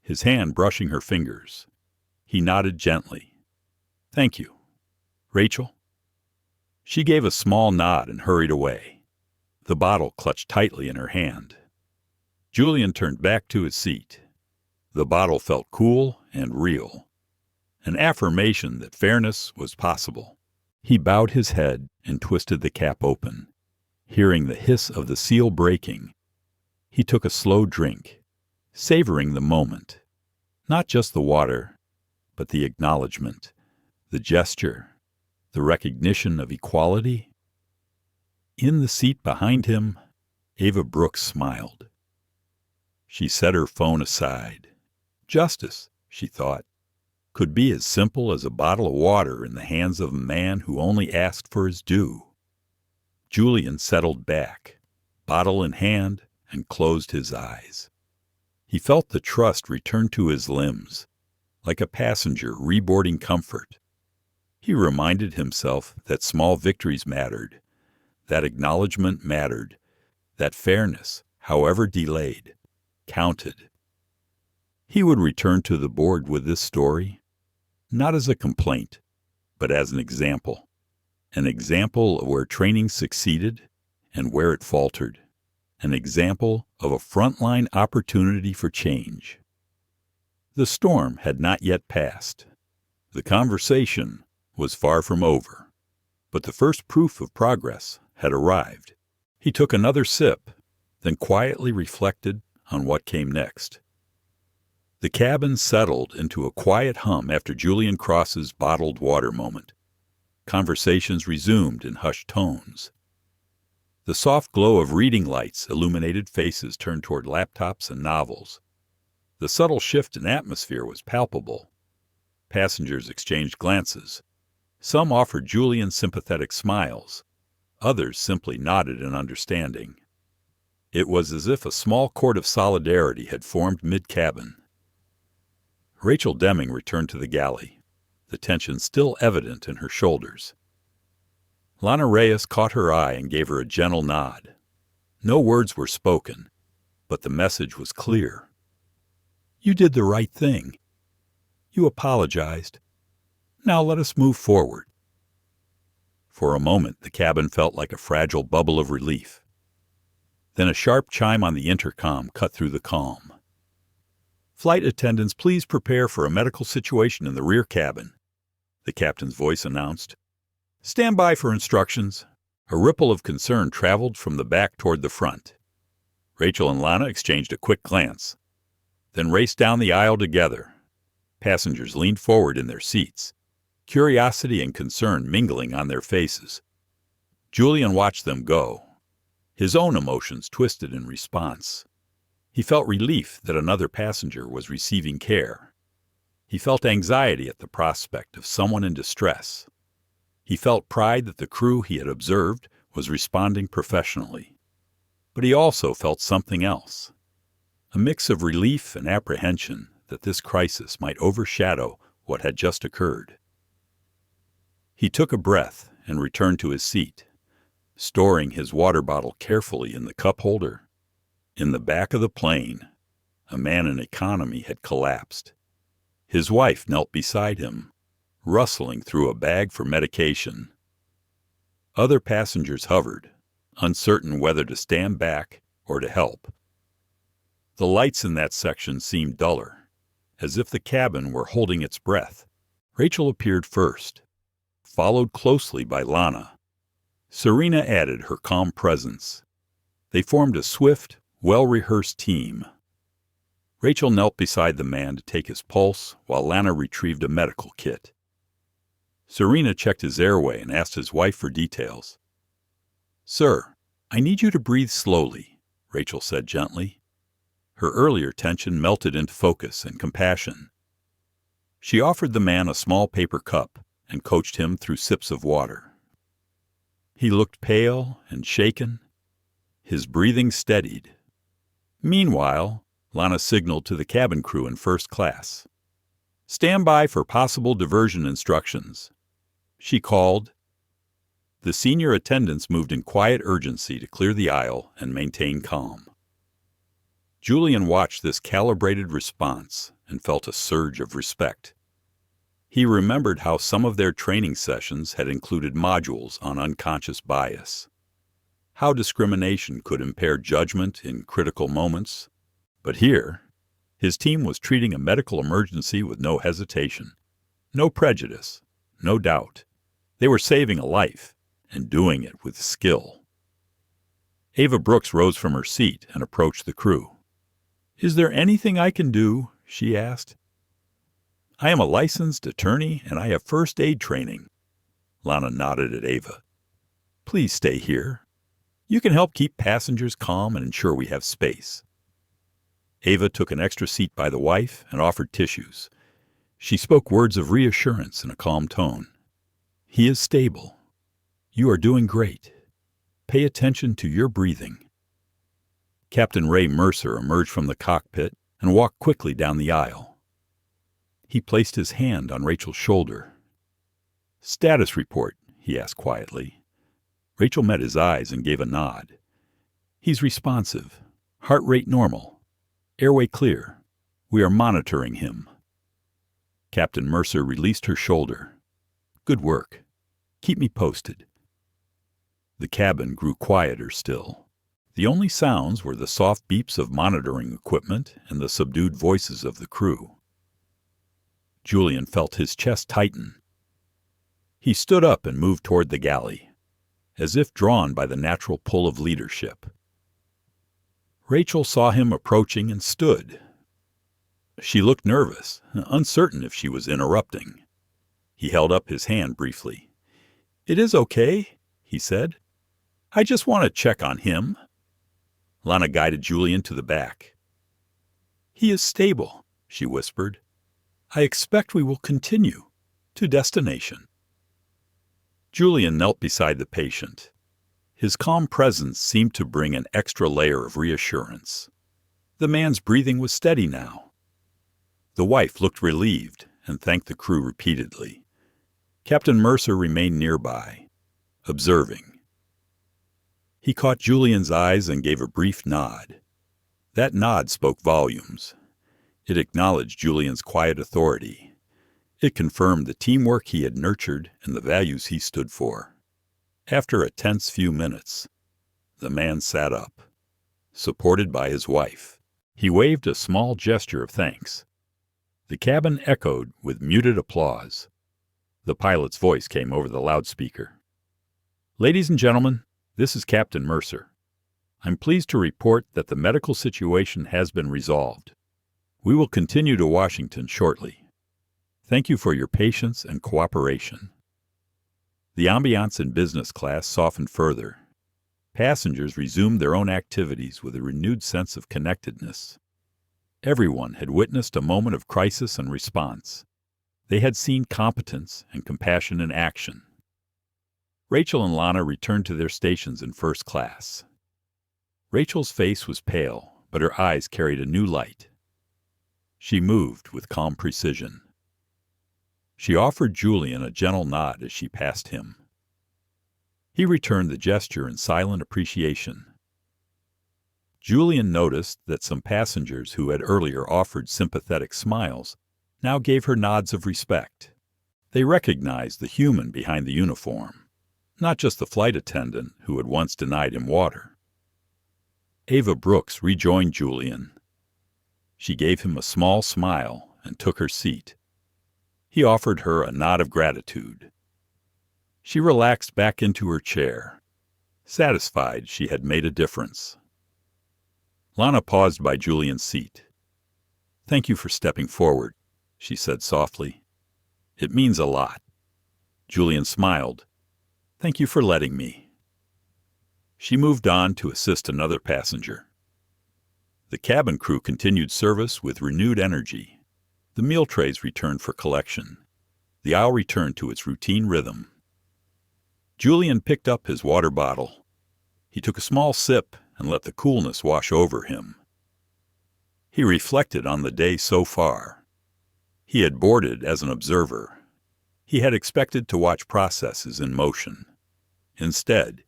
his hand brushing her fingers. He nodded gently. "Thank you. Rachel?" She gave a small nod and hurried away, the bottle clutched tightly in her hand. Julian turned back to his seat. The bottle felt cool and real, an affirmation that fairness was possible. He bowed his head and twisted the cap open, hearing the hiss of the seal breaking. He took a slow drink, savoring the moment, not just the water, but the acknowledgement, the gesture, the recognition of equality. In the seat behind him, Ava Brooks smiled. She set her phone aside. Justice, she thought, could be as simple as a bottle of water in the hands of a man who only asked for his due. Julian settled back, bottle in hand, and closed his eyes. He felt the trust return to his limbs, like a passenger reboarding comfort. He reminded himself that small victories mattered, that acknowledgement mattered, that fairness, however delayed, counted. He would return to the board with this story, not as a complaint, but as an example of where training succeeded and where it faltered, an example of a frontline opportunity for change. The storm had not yet passed. The conversation was far from over, but the first proof of progress had arrived. He took another sip, then quietly reflected on what came next. The cabin settled into a quiet hum after Julian Cross's bottled water moment. Conversations resumed in hushed tones. The soft glow of reading lights illuminated faces turned toward laptops and novels. The subtle shift in atmosphere was palpable. Passengers exchanged glances. Some offered Julian sympathetic smiles. Others simply nodded in understanding. It was as if a small court of solidarity had formed mid-cabin. Rachel Deming returned to the galley, the tension still evident in her shoulders. Lana Reyes caught her eye and gave her a gentle nod. No words were spoken, but the message was clear. You did the right thing. You apologized. Now let us move forward. For a moment, the cabin felt like a fragile bubble of relief. Then a sharp chime on the intercom cut through the calm. Flight attendants, please prepare for a medical situation in the rear cabin, the captain's voice announced. Stand by for instructions. A ripple of concern traveled from the back toward the front. Rachel and Lana exchanged a quick glance, then raced down the aisle together. Passengers leaned forward in their seats, curiosity and concern mingling on their faces. Julian watched them go. His own emotions twisted in response. He felt relief that another passenger was receiving care. He felt anxiety at the prospect of someone in distress. He felt pride that the crew he had observed was responding professionally. But he also felt something else, a mix of relief and apprehension that this crisis might overshadow what had just occurred. He took a breath and returned to his seat, storing his water bottle carefully in the cup holder. In the back of the plane, a man in economy had collapsed. His wife knelt beside him, rustling through a bag for medication. Other passengers hovered, uncertain whether to stand back or to help. The lights in that section seemed duller, as if the cabin were holding its breath. Rachel appeared first, followed closely by Lana. Serena added her calm presence. They formed a swift, well-rehearsed team. Rachel knelt beside the man to take his pulse while Lana retrieved a medical kit. Serena checked his airway and asked his wife for details. Sir, I need you to breathe slowly, Rachel said gently. Her earlier tension melted into focus and compassion. She offered the man a small paper cup and coached him through sips of water. He looked pale and shaken. His breathing steadied. Meanwhile, Lana signaled to the cabin crew in first class. Stand by for possible diversion instructions," she called. The senior attendants moved in quiet urgency to clear the aisle and maintain calm. Julian watched this calibrated response and felt a surge of respect. He remembered how some of their training sessions had included modules on unconscious bias, how discrimination could impair judgment in critical moments. But here, his team was treating a medical emergency with no hesitation, no prejudice, no doubt. They were saving a life, and doing it with skill. Ava Brooks rose from her seat and approached the crew. "Is there anything I can do?" she asked. "I am a licensed attorney and I have first aid training." Lana nodded at Ava. "Please stay here. You can help keep passengers calm and ensure we have space." Ava took an extra seat by the wife and offered tissues. She spoke words of reassurance in a calm tone. "He is stable. You are doing great. Pay attention to your breathing." Captain Ray Mercer emerged from the cockpit and walked quickly down the aisle. He placed his hand on Rachel's shoulder. "Status report," he asked quietly. Rachel met his eyes and gave a nod. "He's responsive. Heart rate normal. Airway clear. We are monitoring him." Captain Mercer released her shoulder. "Good work. Keep me posted." The cabin grew quieter still. The only sounds were the soft beeps of monitoring equipment and the subdued voices of the crew. Julian felt his chest tighten. He stood up and moved toward the galley, as if drawn by the natural pull of leadership. Rachel saw him approaching and stood. She looked nervous, uncertain if she was interrupting. He held up his hand briefly. "It is okay," he said. "I just want to check on him." Lana guided Julian to the back. "He is stable," she whispered. "I expect we will continue to destination." Julian knelt beside the patient. His calm presence seemed to bring an extra layer of reassurance. The man's breathing was steady now. The wife looked relieved and thanked the crew repeatedly. Captain Mercer remained nearby, observing. He caught Julian's eyes and gave a brief nod. That nod spoke volumes. It acknowledged Julian's quiet authority. It confirmed the teamwork he had nurtured and the values he stood for. After a tense few minutes, the man sat up, supported by his wife. He waved a small gesture of thanks. The cabin echoed with muted applause. The pilot's voice came over the loudspeaker. "Ladies and gentlemen, this is Captain Mercer. I'm pleased to report that the medical situation has been resolved. We will continue to Washington shortly. Thank you for your patience and cooperation." The ambiance in business class softened further. Passengers resumed their own activities with a renewed sense of connectedness. Everyone had witnessed a moment of crisis and response. They had seen competence and compassion in action. Rachel and Lana returned to their stations in first class. Rachel's face was pale, but her eyes carried a new light. She moved with calm precision. She offered Julian a gentle nod as she passed him. He returned the gesture in silent appreciation. Julian noticed that some passengers who had earlier offered sympathetic smiles now gave her nods of respect. They recognized the human behind the uniform, not just the flight attendant who had once denied him water. Ava Brooks rejoined Julian. She gave him a small smile and took her seat. He offered her a nod of gratitude. She relaxed back into her chair, satisfied she had made a difference. Lana paused by Julian's seat. "Thank you for stepping forward," she said softly. "It means a lot." Julian smiled. "Thank you for letting me." She moved on to assist another passenger. The cabin crew continued service with renewed energy. The meal trays returned for collection. The aisle returned to its routine rhythm. Julian picked up his water bottle. He took a small sip and let the coolness wash over him. He reflected on the day so far. He had boarded as an observer. He had expected to watch processes in motion. Instead,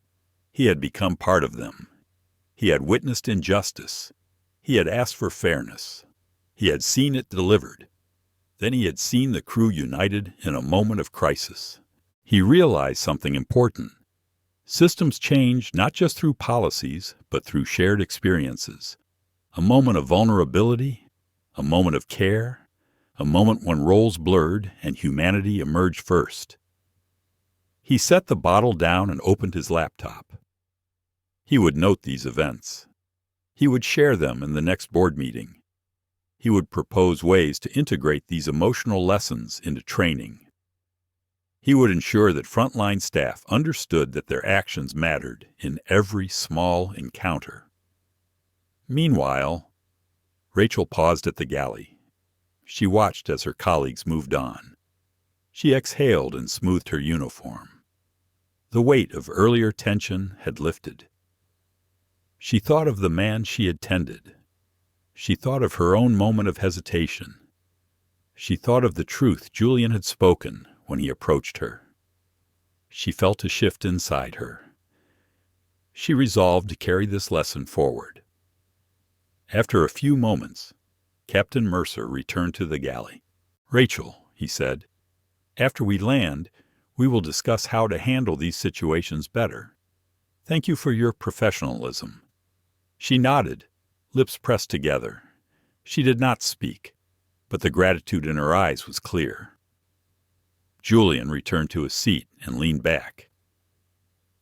he had become part of them. He had witnessed injustice. He had asked for fairness. He had seen it delivered. Then he had seen the crew united in a moment of crisis. He realized something important. Systems change not just through policies, but through shared experiences. A moment of vulnerability, a moment of care, a moment when roles blurred and humanity emerged first. He set the bottle down and opened his laptop. He would note these events. He would share them in the next board meeting. He would propose ways to integrate these emotional lessons into training. He would ensure that frontline staff understood that their actions mattered in every small encounter. Meanwhile, Rachel paused at the galley. She watched as her colleagues moved on. She exhaled and smoothed her uniform. The weight of earlier tension had lifted. She thought of the man she had tended. She thought of her own moment of hesitation. She thought of the truth Julian had spoken when he approached her. She felt a shift inside her. She resolved to carry this lesson forward. After a few moments, Captain Mercer returned to the galley. "Rachel," he said, "after we land, we will discuss how to handle these situations better. Thank you for your professionalism." She nodded, lips pressed together. She did not speak, but the gratitude in her eyes was clear. Julian returned to his seat and leaned back.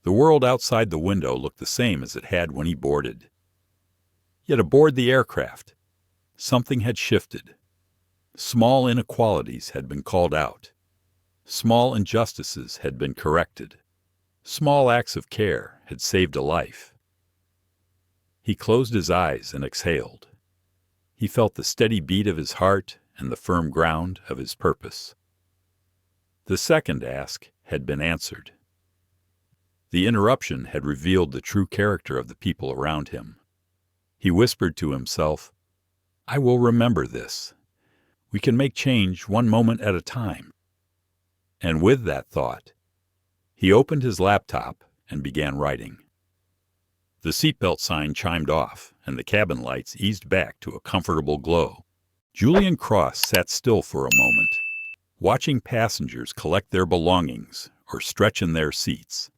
The world outside the window looked the same as it had when he boarded. Yet aboard the aircraft, something had shifted. Small inequalities had been called out. Small injustices had been corrected. Small acts of care had saved a life. He closed his eyes and exhaled. He felt the steady beat of his heart and the firm ground of his purpose. The second ask had been answered. The interruption had revealed the true character of the people around him. He whispered to himself, "I will remember this. We can make change one moment at a time." And with that thought, he opened his laptop and began writing. The seatbelt sign chimed off, and the cabin lights eased back to a comfortable glow. Julian Cross sat still for a moment, watching passengers collect their belongings or stretch in their seats.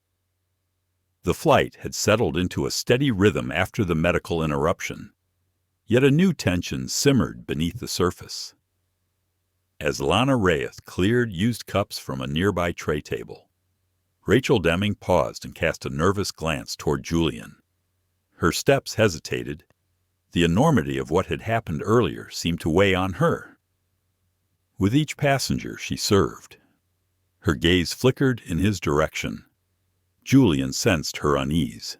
The flight had settled into a steady rhythm after the medical interruption, yet a new tension simmered beneath the surface. As Lana Reyes cleared used cups from a nearby tray table, Rachel Deming paused and cast a nervous glance toward Julian. Her steps hesitated. The enormity of what had happened earlier seemed to weigh on her. With each passenger she served, her gaze flickered in his direction. Julian sensed her unease.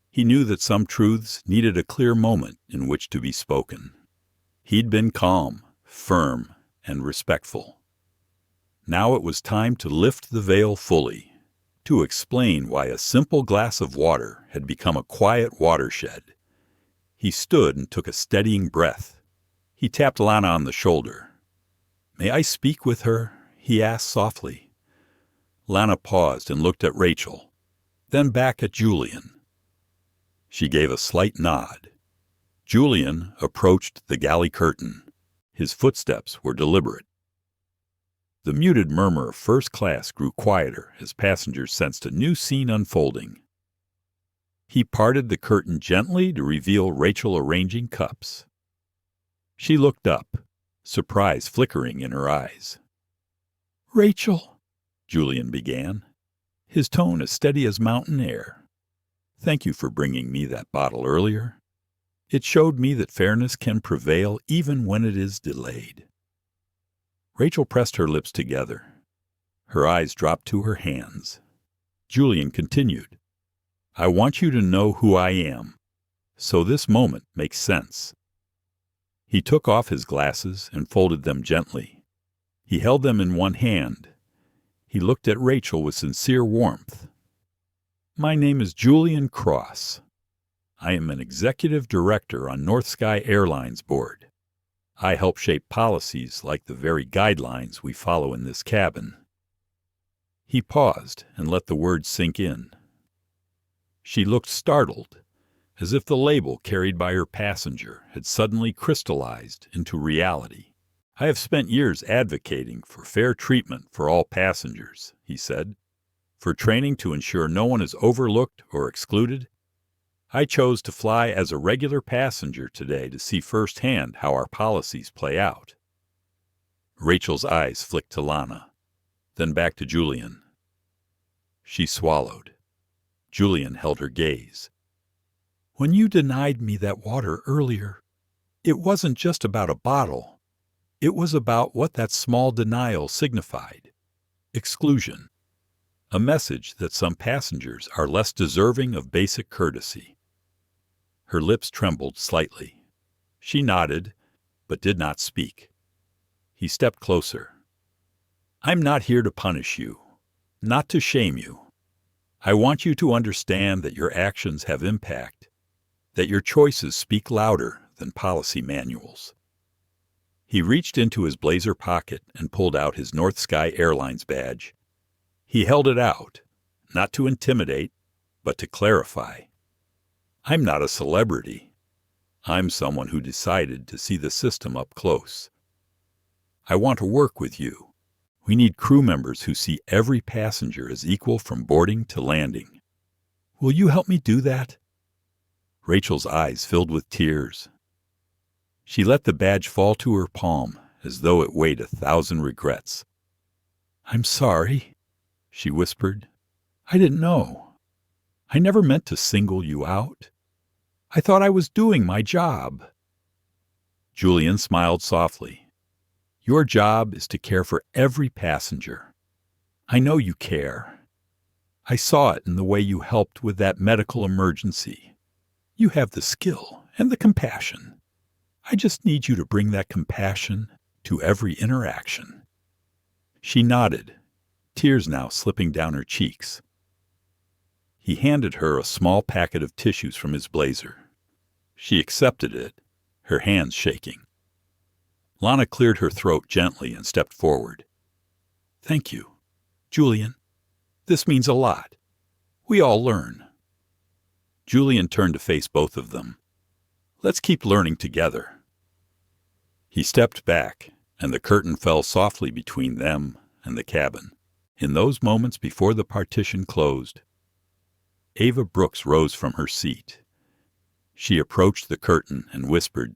He knew that some truths needed a clear moment in which to be spoken. He'd been calm, firm, and respectful. Now it was time to lift the veil fully, to explain why a simple glass of water had become a quiet watershed. He stood and took a steadying breath. He tapped Lana on the shoulder. "May I speak with her?" he asked softly. Lana paused and looked at Rachel, then back at Julian. She gave a slight nod. Julian approached the galley curtain. His footsteps were deliberate. The muted murmur of first class grew quieter as passengers sensed a new scene unfolding. He parted the curtain gently to reveal Rachel arranging cups. She looked up, surprise flickering in her eyes. "Rachel," Julian began, his tone as steady as mountain air. "Thank you for bringing me that bottle earlier. It showed me that fairness can prevail even when it is delayed." Rachel pressed her lips together. Her eyes dropped to her hands. Julian continued, "I want you to know who I am, so this moment makes sense." He took off his glasses and folded them gently. He held them in one hand. He looked at Rachel with sincere warmth. "My name is Julian Cross. I am an executive director on North Sky Airline's board. I help shape policies like the very guidelines we follow in this cabin." He paused and let the words sink in. She looked startled, as if the label carried by her passenger had suddenly crystallized into reality. "I have spent years advocating for fair treatment for all passengers," he said, "for training to ensure no one is overlooked or excluded. I chose to fly as a regular passenger today to see firsthand how our policies play out." Rachel's eyes flicked to Lana, then back to Julian. She swallowed. Julian held her gaze. "When you denied me that water earlier, it wasn't just about a bottle. It was about what that small denial signified. Exclusion. A message that some passengers are less deserving of basic courtesy." Her lips trembled slightly. She nodded, but did not speak. He stepped closer. "I'm not here to punish you, not to shame you. I want you to understand that your actions have impact, that your choices speak louder than policy manuals." He reached into his blazer pocket and pulled out his North Sky Airlines badge. He held it out, not to intimidate, but to clarify. "I'm not a celebrity. I'm someone who decided to see the system up close. I want to work with you. We need crew members who see every passenger as equal from boarding to landing. Will you help me do that?" Rachel's eyes filled with tears. She let the badge fall to her palm as though it weighed 1,000 regrets. "I'm sorry," she whispered. "I didn't know. I never meant to single you out. I thought I was doing my job." Julian smiled softly. "Your job is to care for every passenger. I know you care. I saw it in the way you helped with that medical emergency. You have the skill and the compassion. I just need you to bring that compassion to every interaction." She nodded, tears now slipping down her cheeks. He handed her a small packet of tissues from his blazer. She accepted it, her hands shaking. Lana cleared her throat gently and stepped forward. "Thank you, Julian. This means a lot. We all learn." Julian turned to face both of them. "Let's keep learning together." He stepped back, and the curtain fell softly between them and the cabin. In those moments before the partition closed, Ava Brooks rose from her seat. She approached the curtain and whispered,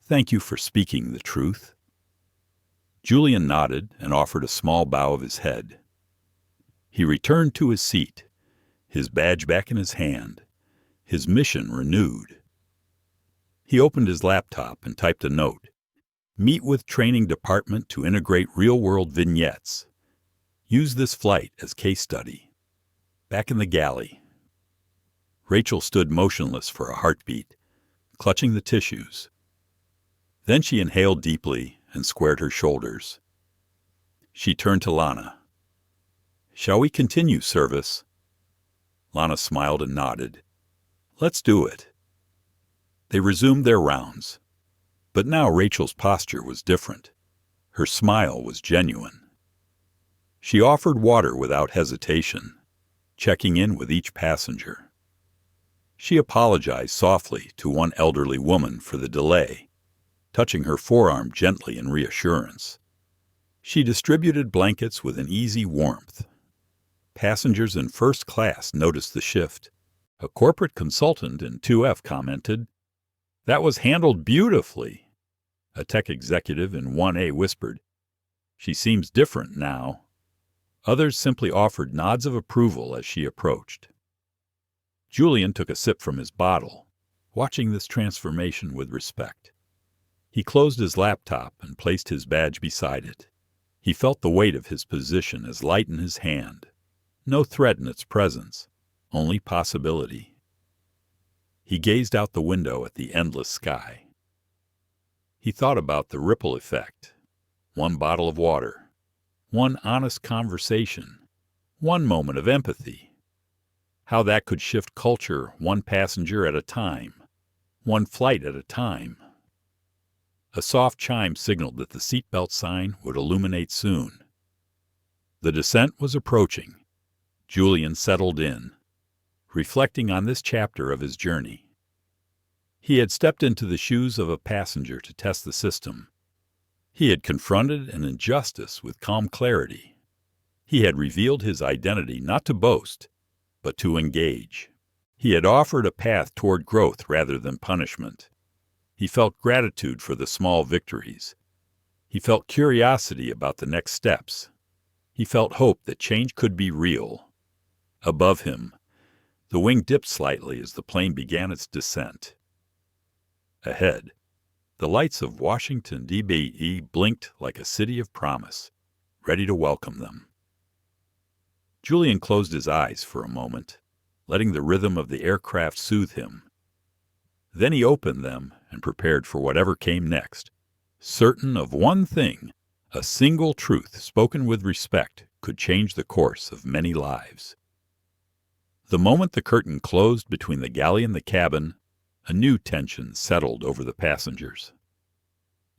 "Thank you for speaking the truth." Julian nodded and offered a small bow of his head. He returned to his seat, his badge back in his hand, his mission renewed. He opened his laptop and typed a note. "Meet with training department to integrate real-world vignettes. Use this flight as case study." Back in the galley, Rachel stood motionless for a heartbeat, clutching the tissues. Then she inhaled deeply and squared her shoulders. She turned to Lana. "Shall we continue service?" Lana smiled and nodded. "Let's do it." They resumed their rounds. But now Rachel's posture was different. Her smile was genuine. She offered water without hesitation, checking in with each passenger. She apologized softly to one elderly woman for the delay, touching her forearm gently in reassurance. She distributed blankets with an easy warmth. Passengers in first class noticed the shift. A corporate consultant in 2F commented, "That was handled beautifully." A tech executive in 1A whispered, "She seems different now." Others simply offered nods of approval as she approached. Julian took a sip from his bottle, watching this transformation with respect. He closed his laptop and placed his badge beside it. He felt the weight of his position as light in his hand. No threat in its presence, only possibility. He gazed out the window at the endless sky. He thought about the ripple effect. One bottle of water, one honest conversation, one moment of empathy. How that could shift culture one passenger at a time, one flight at a time. A soft chime signaled that the seatbelt sign would illuminate soon. The descent was approaching. Julian settled in, reflecting on this chapter of his journey. He had stepped into the shoes of a passenger to test the system. He had confronted an injustice with calm clarity. He had revealed his identity not to boast, but to engage. He had offered a path toward growth rather than punishment. He felt gratitude for the small victories. He felt curiosity about the next steps. He felt hope that change could be real. Above him, the wing dipped slightly as the plane began its descent. Ahead, the lights of Washington, D.C. blinked like a city of promise, ready to welcome them. Julian closed his eyes for a moment, letting the rhythm of the aircraft soothe him. Then he opened them and prepared for whatever came next, certain of one thing: a single truth spoken with respect could change the course of many lives. The moment the curtain closed between the galley and the cabin, a new tension settled over the passengers.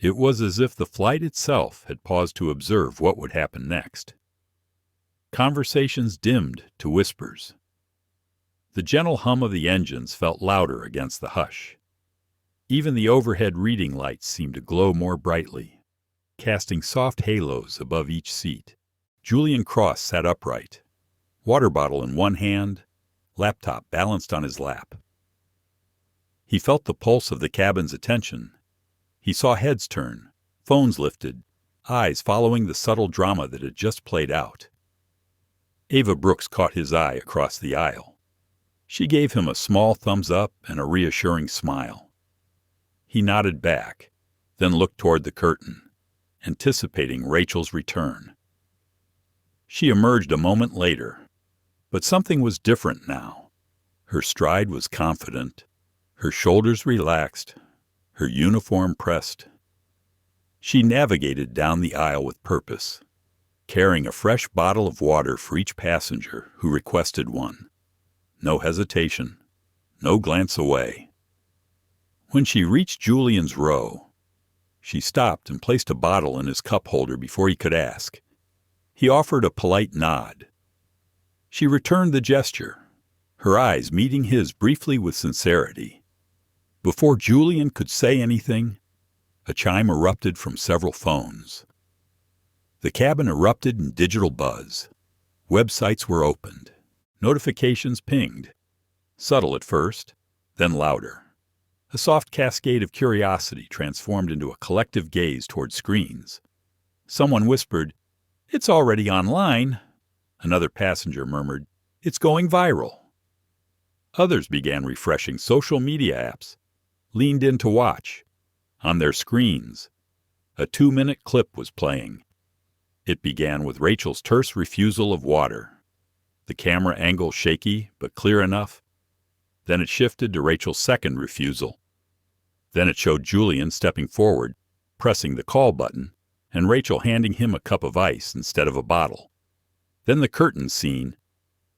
It was as if the flight itself had paused to observe what would happen next. Conversations dimmed to whispers. The gentle hum of the engines felt louder against the hush. Even the overhead reading lights seemed to glow more brightly, casting soft halos above each seat. Julian Cross sat upright, water bottle in one hand, laptop balanced on his lap. He felt the pulse of the cabin's attention. He saw heads turn, phones lifted, eyes following the subtle drama that had just played out. Ava Brooks caught his eye across the aisle. She gave him a small thumbs up and a reassuring smile. He nodded back, then looked toward the curtain, anticipating Rachel's return. She emerged a moment later, but something was different now. Her stride was confident, her shoulders relaxed, her uniform pressed. She navigated down the aisle with purpose, carrying a fresh bottle of water for each passenger who requested one. No hesitation, no glance away. When she reached Julian's row, she stopped and placed a bottle in his cup holder before he could ask. He offered a polite nod. She returned the gesture, her eyes meeting his briefly with sincerity. Before Julian could say anything, a chime erupted from several phones. The cabin erupted in digital buzz. Websites were opened. Notifications pinged. Subtle at first, then louder. A soft cascade of curiosity transformed into a collective gaze toward screens. Someone whispered, "It's already online." Another passenger murmured, "It's going viral." Others began refreshing social media apps, leaned in to watch. On their screens, a 2-minute clip was playing. It began with Rachel's terse refusal of water. The camera angle shaky but clear enough. Then it shifted to Rachel's second refusal. Then it showed Julian stepping forward, pressing the call button, and Rachel handing him a cup of ice instead of a bottle. Then the curtain scene,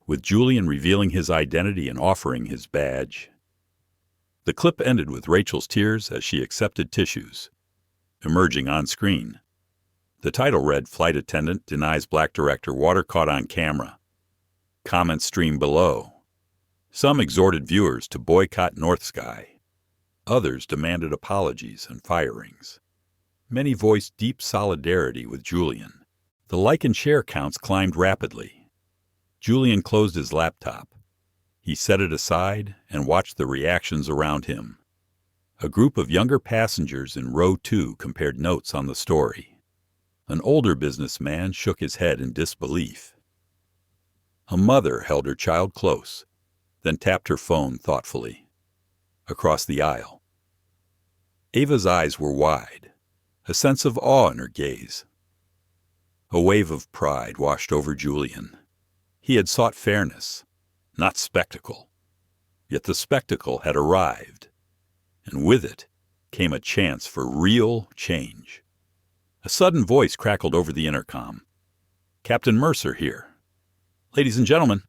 with Julian revealing his identity and offering his badge. The clip ended with Rachel's tears as she accepted tissues. Emerging on screen, the title read, "Flight Attendant Denies Black Director Water Caught on Camera." Comments streamed below. Some exhorted viewers to boycott North Sky. Others demanded apologies and firings. Many voiced deep solidarity with Julian. The like and share counts climbed rapidly. Julian closed his laptop. He set it aside and watched the reactions around him. A group of younger passengers in row 2 compared notes on the story. An older businessman shook his head in disbelief. A mother held her child close, then tapped her phone thoughtfully. Across the aisle, Ava's eyes were wide, a sense of awe in her gaze. A wave of pride washed over Julian. He had sought fairness, not spectacle. Yet the spectacle had arrived, and with it came a chance for real change. A sudden voice crackled over the intercom. "Captain Mercer here. Ladies and gentlemen,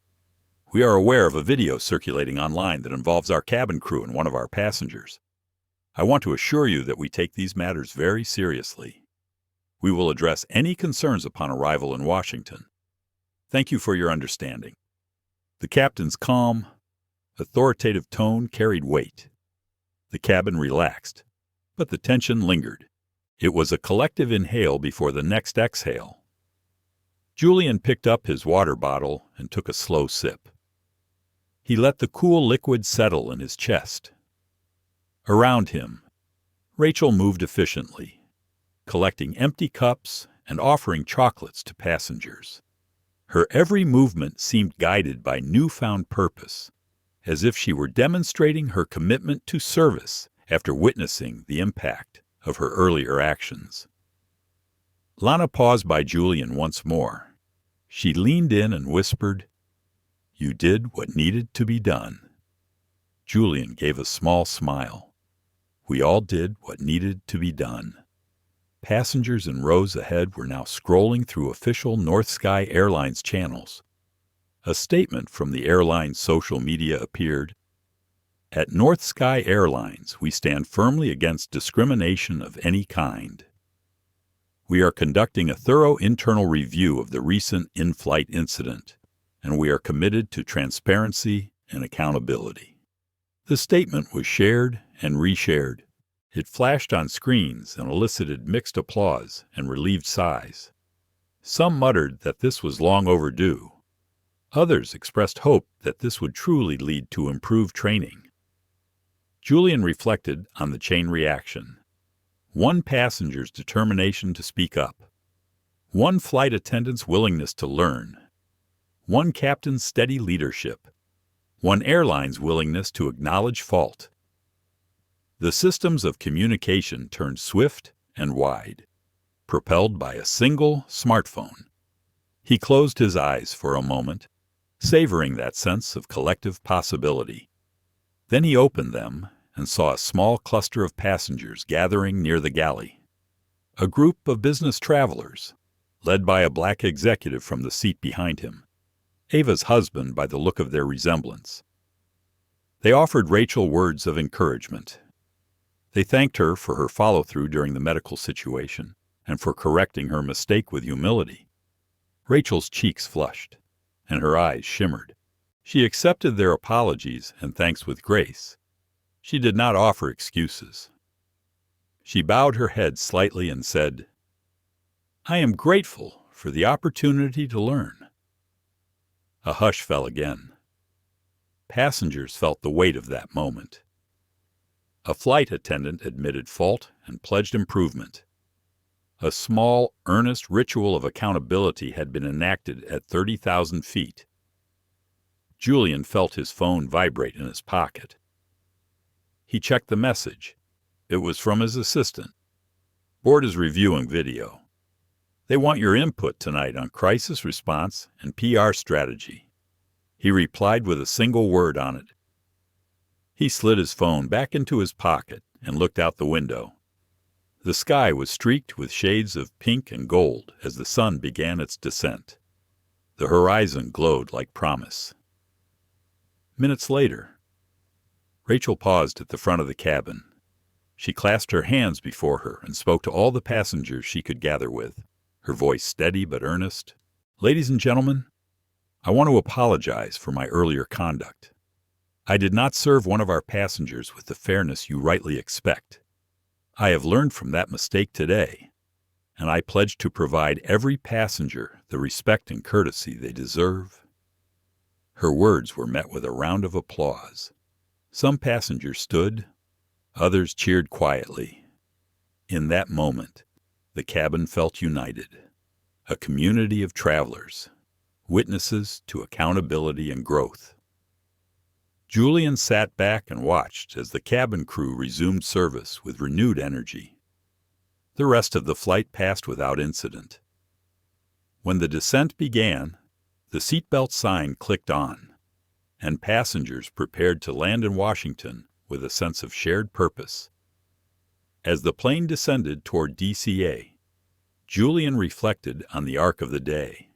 we are aware of a video circulating online that involves our cabin crew and one of our passengers. I want to assure you that we take these matters very seriously. We will address any concerns upon arrival in Washington. Thank you for your understanding." The captain's calm, authoritative tone carried weight. The cabin relaxed, but the tension lingered. It was a collective inhale before the next exhale. Julian picked up his water bottle and took a slow sip. He let the cool liquid settle in his chest. Around him, Rachel moved efficiently, collecting empty cups and offering chocolates to passengers. Her every movement seemed guided by newfound purpose, as if she were demonstrating her commitment to service after witnessing the impact of her earlier actions. Lana paused by Julian once more. She leaned in and whispered, "You did what needed to be done." Julian gave a small smile. We all did what needed to be done. Passengers in rows ahead were now scrolling through official North Sky Airlines channels. A statement from the airline's social media appeared. "At North Sky Airlines, we stand firmly against discrimination of any kind. We are conducting a thorough internal review of the recent in-flight incident, and we are committed to transparency and accountability." The statement was shared and reshared. It flashed on screens and elicited mixed applause and relieved sighs. Some muttered that this was long overdue. Others expressed hope that this would truly lead to improved training. Julian reflected on the chain reaction. One passenger's determination to speak up. One flight attendant's willingness to learn. One captain's steady leadership. One airline's willingness to acknowledge fault. The systems of communication turned swift and wide, propelled by a single smartphone. He closed his eyes for a moment, savoring that sense of collective possibility. Then he opened them and saw a small cluster of passengers gathering near the galley. A group of business travelers, led by a black executive from the seat behind him, Ava's husband by the look of their resemblance. They offered Rachel words of encouragement. They thanked her for her follow-through during the medical situation and for correcting her mistake with humility. Rachel's cheeks flushed, and her eyes shimmered. She accepted their apologies and thanks with grace. She did not offer excuses. She bowed her head slightly and said, "I am grateful for the opportunity to learn." A hush fell again. Passengers felt the weight of that moment. A flight attendant admitted fault and pledged improvement. A small, earnest ritual of accountability had been enacted at 30,000 feet. Julian felt his phone vibrate in his pocket. He checked the message. It was from his assistant. "Board is reviewing video. They want your input tonight on crisis response and PR strategy." He replied with a single word on it. He slid his phone back into his pocket and looked out the window. The sky was streaked with shades of pink and gold as the sun began its descent. The horizon glowed like promise. Minutes later, Rachel paused at the front of the cabin. She clasped her hands before her and spoke to all the passengers she could gather with, her voice steady but earnest. "Ladies and gentlemen, I want to apologize for my earlier conduct. I did not serve one of our passengers with the fairness you rightly expect. I have learned from that mistake today, and I pledge to provide every passenger the respect and courtesy they deserve." Her words were met with a round of applause. Some passengers stood, others cheered quietly. In that moment, the cabin felt united, a community of travelers, witnesses to accountability and growth. Julian sat back and watched as the cabin crew resumed service with renewed energy. The rest of the flight passed without incident. When the descent began, the seatbelt sign clicked on, and passengers prepared to land in Washington with a sense of shared purpose. As the plane descended toward DCA, Julian reflected on the arc of the day.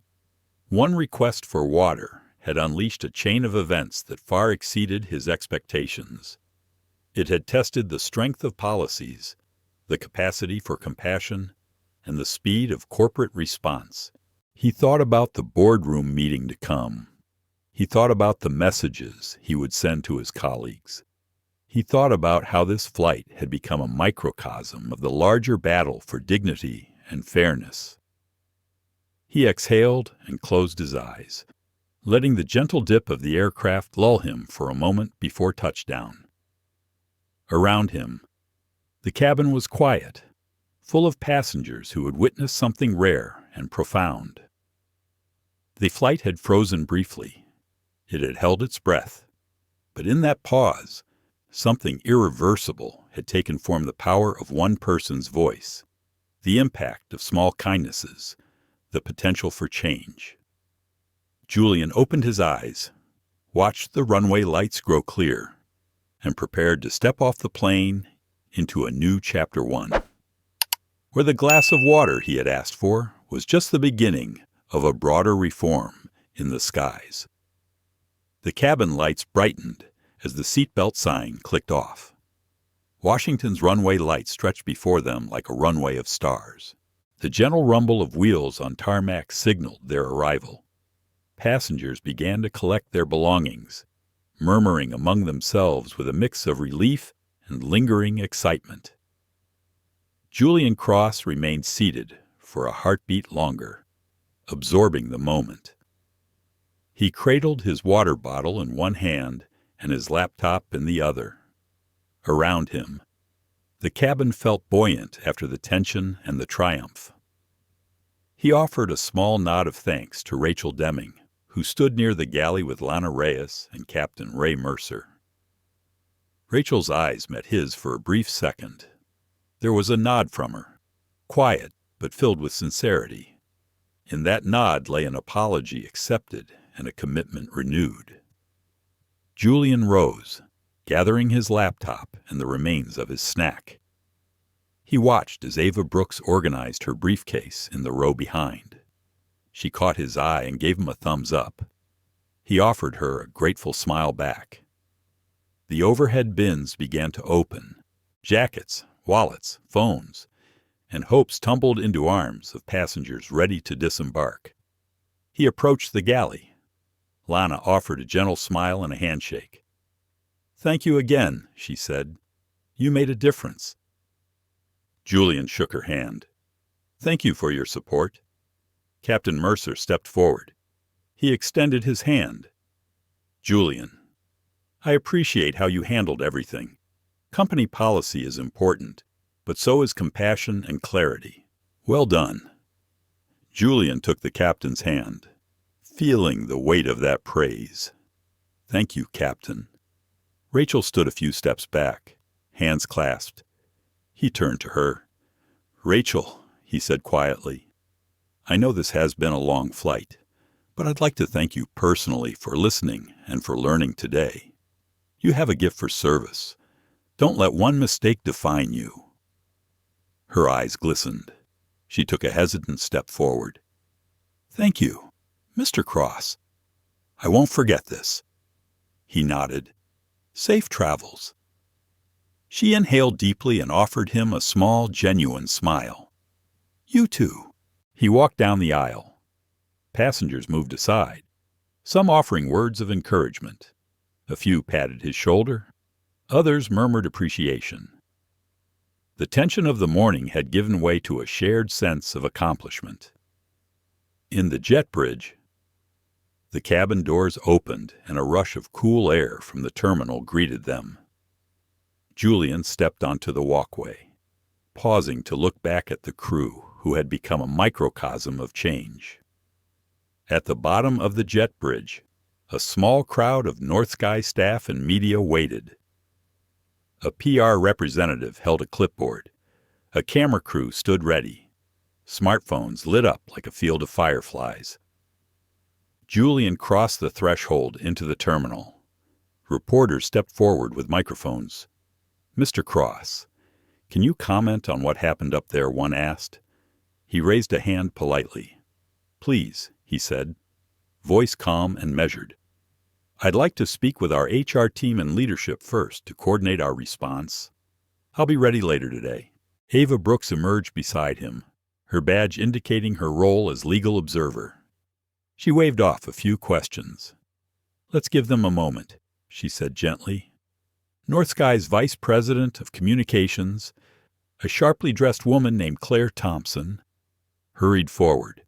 One request for water had unleashed a chain of events that far exceeded his expectations. It had tested the strength of policies, the capacity for compassion, and the speed of corporate response. He thought about the boardroom meeting to come. He thought about the messages he would send to his colleagues. He thought about how this flight had become a microcosm of the larger battle for dignity and fairness. He exhaled and closed his eyes, letting the gentle dip of the aircraft lull him for a moment before touchdown. Around him, the cabin was quiet, full of passengers who had witnessed something rare and profound. The flight had frozen briefly. It had held its breath. But in that pause, something irreversible had taken form: the power of one person's voice, the impact of small kindnesses, the potential for change. Julian opened his eyes, watched the runway lights grow clear, and prepared to step off the plane into a new chapter 1, where the glass of water he had asked for was just the beginning of a broader reform in the skies. The cabin lights brightened as the seatbelt sign clicked off. Washington's runway lights stretched before them like a runway of stars. The gentle rumble of wheels on tarmac signaled their arrival. Passengers began to collect their belongings, murmuring among themselves with a mix of relief and lingering excitement. Julian Cross remained seated for a heartbeat longer, absorbing the moment. He cradled his water bottle in one hand and his laptop in the other. Around him, the cabin felt buoyant after the tension and the triumph. He offered a small nod of thanks to Rachel Deming, who stood near the galley with Lana Reyes and Captain Ray Mercer. Rachel's eyes met his for a brief second. There was a nod from her, quiet but filled with sincerity. In that nod lay an apology accepted and a commitment renewed. Julian rose, gathering his laptop and the remains of his snack. He watched as Ava Brooks organized her briefcase in the row behind. She caught his eye and gave him a thumbs up. He offered her a grateful smile back. The overhead bins began to open. Jackets, wallets, phones, and hopes tumbled into arms of passengers ready to disembark. He approached the galley. Lana offered a gentle smile and a handshake. "Thank you again," she said. "You made a difference." Julian shook her hand. "Thank you for your support." Captain Mercer stepped forward. He extended his hand. "Julian, I appreciate how you handled everything. Company policy is important, but so is compassion and clarity. Well done." Julian took the captain's hand, feeling the weight of that praise. "Thank you, Captain." Rachel stood a few steps back, hands clasped. He turned to her. "Rachel," he said quietly, "I know this has been a long flight, but I'd like to thank you personally for listening and for learning today. You have a gift for service. Don't let one mistake define you." Her eyes glistened. She took a hesitant step forward. "Thank you, Mr. Cross. I won't forget this." He nodded. "Safe travels." She inhaled deeply and offered him a small, genuine smile. "You too." He walked down the aisle. Passengers moved aside, some offering words of encouragement. A few patted his shoulder. Others murmured appreciation. The tension of the morning had given way to a shared sense of accomplishment. In the jet bridge, the cabin doors opened and a rush of cool air from the terminal greeted them. Julian stepped onto the walkway, pausing to look back at the crew who had become a microcosm of change. At the bottom of the jet bridge, a small crowd of North Sky staff and media waited. A PR representative held a clipboard. A camera crew stood ready. Smartphones lit up like a field of fireflies. Julian crossed the threshold into the terminal. Reporters stepped forward with microphones. "Mr. Cross, can you comment on what happened up there?" one asked. He raised a hand politely. "Please," he said, voice calm and measured. I'd like to speak with our HR team and leadership first to coordinate our response. I'll be ready later today. Ava Brooks emerged beside him, her badge indicating her role as legal observer. She waved off a few questions. "Let's give them a moment," she said gently. North Sky's Vice President of Communications, a sharply dressed woman named Claire Thompson, hurried forward.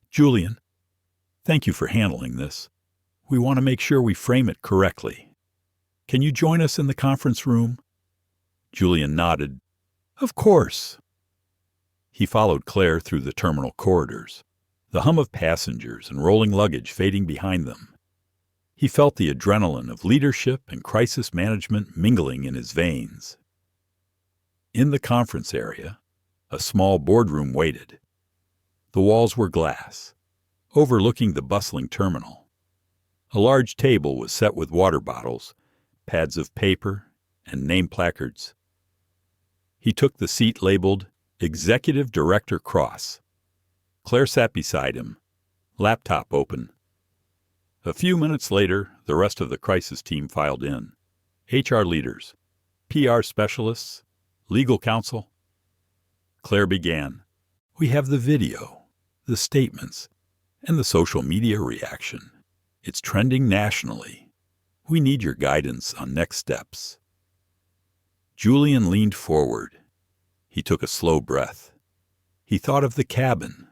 "Julian, thank you for handling this. We want to make sure we frame it correctly. Can you join us in the conference room?" Julian nodded. "Of course." He followed Claire through the terminal corridors, the hum of passengers and rolling luggage fading behind them. He felt the adrenaline of leadership and crisis management mingling in his veins. In the conference area, a small boardroom waited. The walls were glass, overlooking the bustling terminal. A large table was set with water bottles, pads of paper, and name placards. He took the seat labeled Executive Director Cross. Claire sat beside him, laptop open. A few minutes later, the rest of the crisis team filed in. HR leaders, PR specialists, legal counsel. Claire began. "We have the video, the statements, and the social media reaction. It's trending nationally. We need your guidance on next steps." Julian leaned forward. He took a slow breath. He thought of the cabin,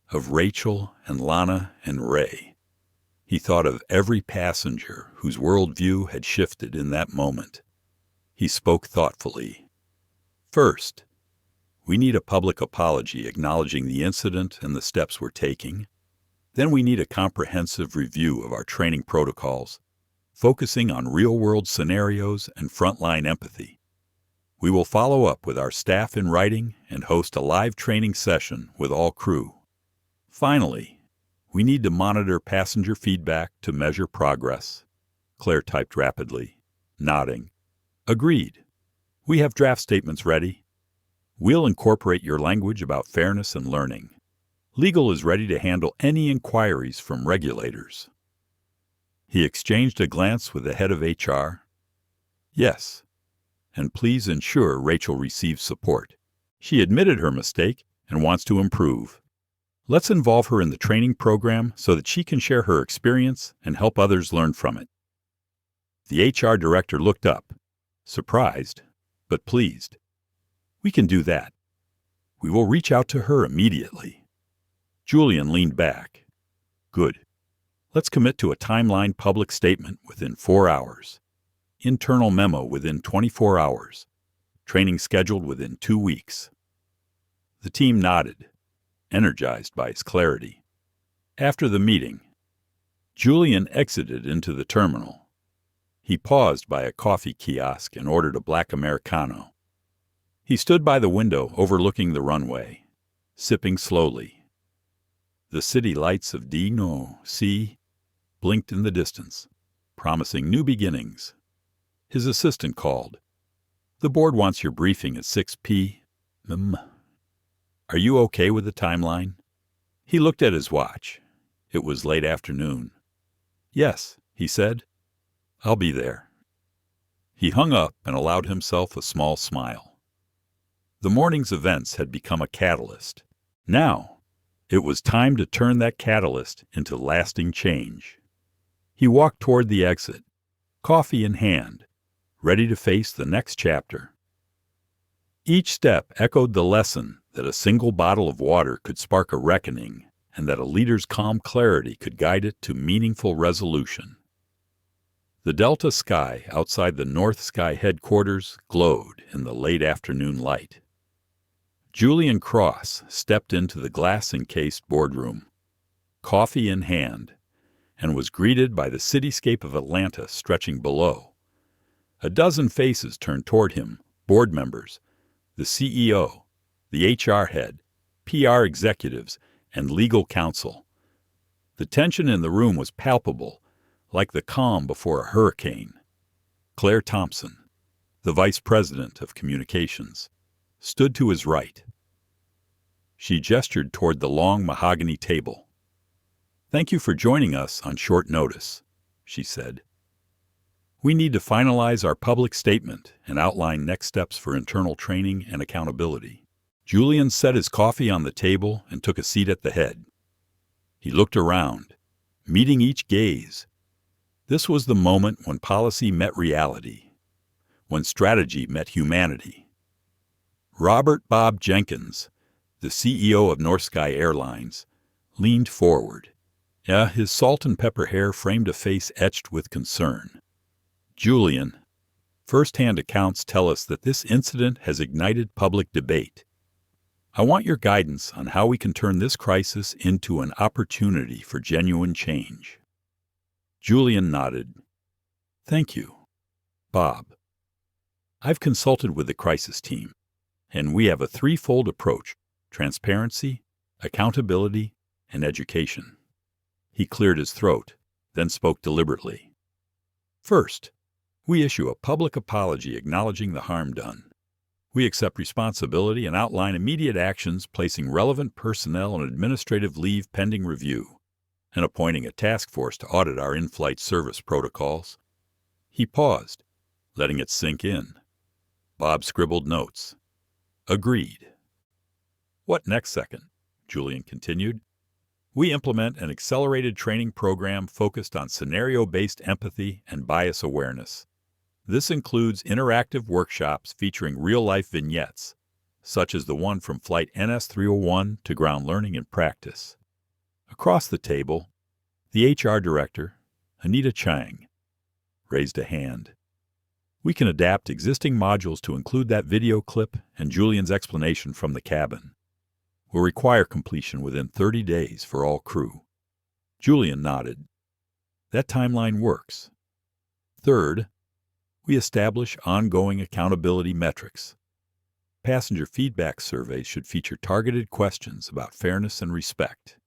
of Rachel and Lana and Ray. He thought of every passenger whose worldview had shifted in that moment. He spoke thoughtfully. "First, we need a public apology acknowledging the incident and the steps we're taking. Then we need a comprehensive review of our training protocols, focusing on real-world scenarios and frontline empathy. We will follow up with our staff in writing and host a live training session with all crew. Finally, we need to monitor passenger feedback to measure progress." Claire typed rapidly, nodding. "Agreed. We have draft statements ready. We'll incorporate your language about fairness and learning. Legal is ready to handle any inquiries from regulators." He exchanged a glance with the head of HR. "Yes, and please ensure Rachel receives support. She admitted her mistake and wants to improve. Let's involve her in the training program so that she can share her experience and help others learn from it." The HR director looked up, surprised, but pleased. "We can do that. We will reach out to her immediately." Julian leaned back. "Good. Let's commit to a timeline public statement within 4 hours. Internal memo within 24 hours. Training scheduled within 2 weeks." The team nodded, energized by his clarity. After the meeting, Julian exited into the terminal. He paused by a coffee kiosk and ordered a black Americano. He stood by the window overlooking the runway, sipping slowly. The city lights of D-No-C blinked in the distance, promising new beginnings. His assistant called. "The board wants your briefing at 6 p.m. Are you okay with the timeline?" He looked at his watch. It was late afternoon. "Yes," he said. "I'll be there." He hung up and allowed himself a small smile. The morning's events had become a catalyst. Now, it was time to turn that catalyst into lasting change. He walked toward the exit, coffee in hand, ready to face the next chapter. Each step echoed the lesson that a single bottle of water could spark a reckoning and that a leader's calm clarity could guide it to meaningful resolution. The Delta sky outside the North Sky headquarters glowed in the late afternoon light. Julian Cross stepped into the glass-encased boardroom, coffee in hand, and was greeted by the cityscape of Atlanta stretching below. A dozen faces turned toward him, board members, the CEO, the HR head, PR executives, and legal counsel. The tension in the room was palpable, like the calm before a hurricane. Claire Thompson, the Vice President of Communications, stood to his right. She gestured toward the long mahogany table. "Thank you for joining us on short notice," she said. We need to finalize our public statement and outline next steps for internal training and accountability. Julian set his coffee on the table and took a seat at the head. He looked around, meeting each gaze. This was the moment when policy met reality, when strategy met humanity. Robert Bob Jenkins, the CEO of North Sky Airlines, leaned forward. His salt and pepper hair framed a face etched with concern. Julian, first-hand accounts tell us that this incident has ignited public debate. I want your guidance on how we can turn this crisis into an opportunity for genuine change. Julian nodded. Thank you, Bob. I've consulted with the crisis team, and we have a threefold approach: transparency, accountability, and education. He cleared his throat, then spoke deliberately. First, we issue a public apology acknowledging the harm done. We accept responsibility and outline immediate actions, placing relevant personnel on administrative leave pending review, and appointing a task force to audit our in-flight service protocols. He paused, letting it sink in. Bob scribbled notes. Agreed. What next second? Julian continued. We implement an accelerated training program focused on scenario-based empathy and bias awareness. This includes interactive workshops featuring real-life vignettes, such as the one from Flight NS-301 to ground learning and practice. Across the table, the HR director, Anita Chang, raised a hand. We can adapt existing modules to include that video clip and Julian's explanation from the cabin. We'll require completion within 30 days for all crew. Julian nodded. That timeline works. Third, we establish ongoing accountability metrics. Passenger feedback surveys should feature targeted questions about fairness and respect.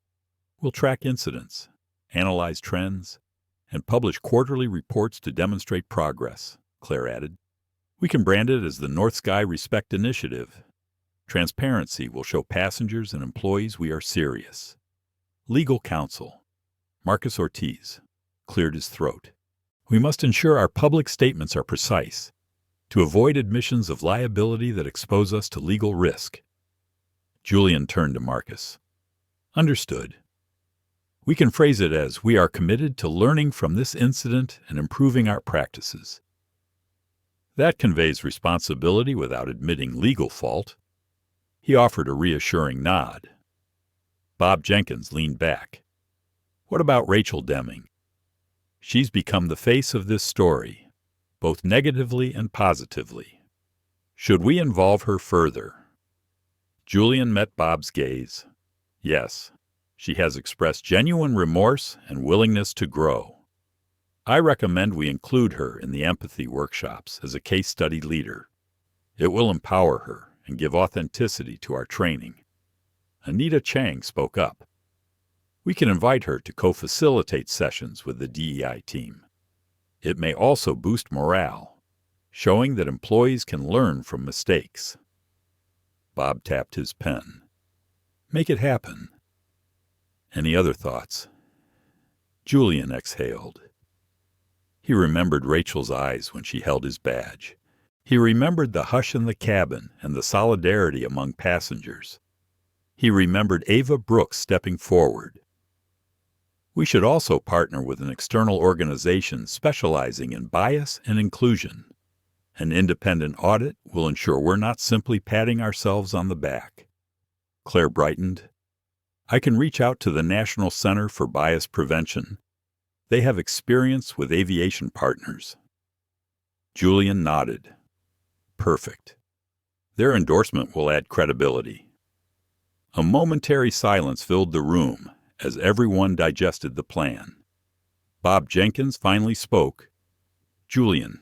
We'll track incidents, analyze trends, and publish quarterly reports to demonstrate progress, Claire added. We can brand it as the North Sky Respect Initiative. Transparency will show passengers and employees we are serious. Legal counsel, Marcus Ortiz, cleared his throat. We must ensure our public statements are precise, to avoid admissions of liability that expose us to legal risk. Julian turned to Marcus. Understood. We can phrase it as, we are committed to learning from this incident and improving our practices. That conveys responsibility without admitting legal fault. He offered a reassuring nod. Bob Jenkins leaned back. What about Rachel Deming? She's become the face of this story, both negatively and positively. Should we involve her further? Julian met Bob's gaze. Yes, she has expressed genuine remorse and willingness to grow. I recommend we include her in the empathy workshops as a case study leader. It will empower her and give authenticity to our training. Anita Chang spoke up. We can invite her to co-facilitate sessions with the DEI team. It may also boost morale, showing that employees can learn from mistakes. Bob tapped his pen. Make it happen. Any other thoughts? Julian exhaled. He remembered Rachel's eyes when she held his badge. He remembered the hush in the cabin and the solidarity among passengers. He remembered Ava Brooks stepping forward. We should also partner with an external organization specializing in bias and inclusion. An independent audit will ensure we're not simply patting ourselves on the back. Claire brightened. I can reach out to the National Center for Bias Prevention. They have experience with aviation partners. Julian nodded. Perfect. Their endorsement will add credibility. A momentary silence filled the room as everyone digested the plan. Bob Jenkins finally spoke. Julian,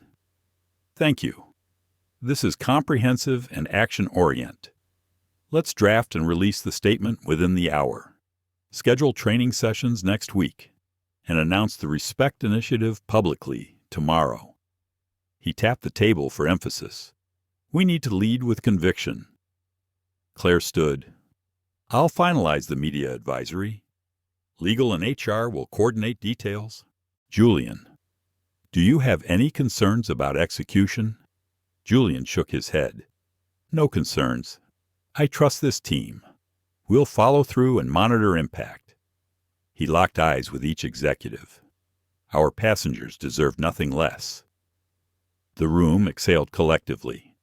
thank you. This is comprehensive and action-oriented. Let's draft and release the statement within the hour. Schedule training sessions next week and announce the Respect Initiative publicly tomorrow. He tapped the table for emphasis. We need to lead with conviction. Claire stood. I'll finalize the media advisory. Legal and HR will coordinate details. Julian, "Do you have any concerns about execution?" Julian shook his head. "No concerns. I trust this team. We'll follow through and monitor impact." He locked eyes with each executive. "Our passengers deserve nothing less." The room exhaled collectively.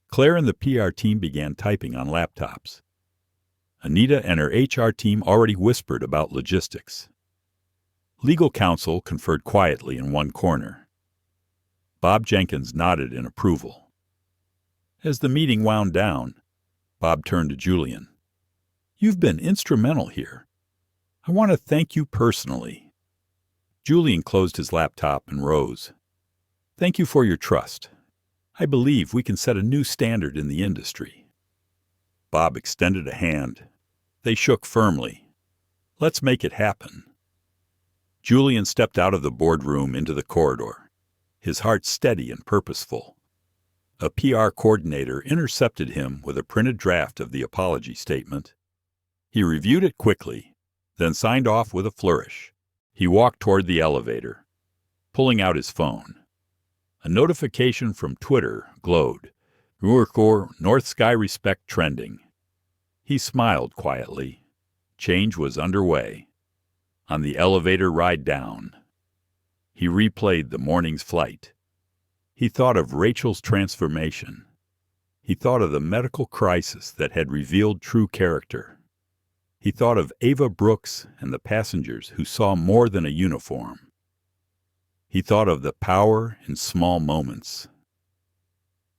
Claire and the PR team began typing on laptops. Anita and her HR team already whispered about logistics. Legal counsel conferred quietly in one corner. Bob Jenkins nodded in approval. As the meeting wound down, Bob turned to Julian. "You've been instrumental here. I want to thank you personally." Julian closed his laptop and rose. "Thank you for your trust. I believe we can set a new standard in the industry." Bob extended a hand. They shook firmly. "Let's make it happen." Julian stepped out of the boardroom into the corridor, his heart steady and purposeful. A PR coordinator intercepted him with a printed draft of the apology statement. He reviewed it quickly, then signed off with a flourish. He walked toward the elevator, pulling out his phone. A notification from Twitter glowed. North Sky Respect trending. He smiled quietly. Change was underway. On the elevator ride down, he replayed the morning's flight. He thought of Rachel's transformation. He thought of the medical crisis that had revealed true character. He thought of Ava Brooks and the passengers who saw more than a uniform. He thought of the power in small moments.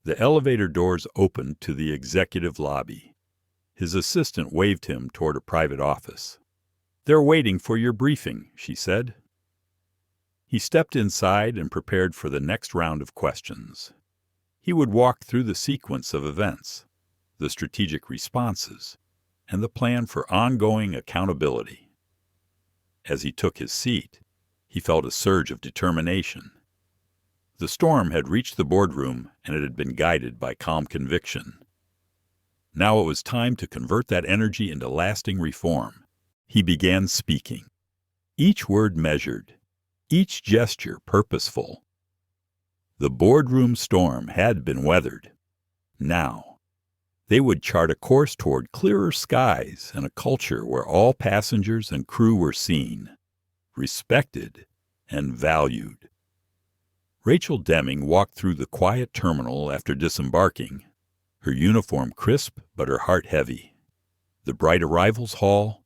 The elevator doors opened to the executive lobby. His assistant waved him toward a private office. "They're waiting for your briefing," she said. He stepped inside and prepared for the next round of questions. He would walk through the sequence of events, the strategic responses, and the plan for ongoing accountability. As he took his seat, he felt a surge of determination. The storm had reached the boardroom, and it had been guided by calm conviction. Now it was time to convert that energy into lasting reform. He began speaking, each word measured, each gesture purposeful. The boardroom storm had been weathered. Now, they would chart a course toward clearer skies and a culture where all passengers and crew were seen, respected, and valued. Rachel Deming walked through the quiet terminal after disembarking, her uniform crisp but her heart heavy. The bright arrivals hall,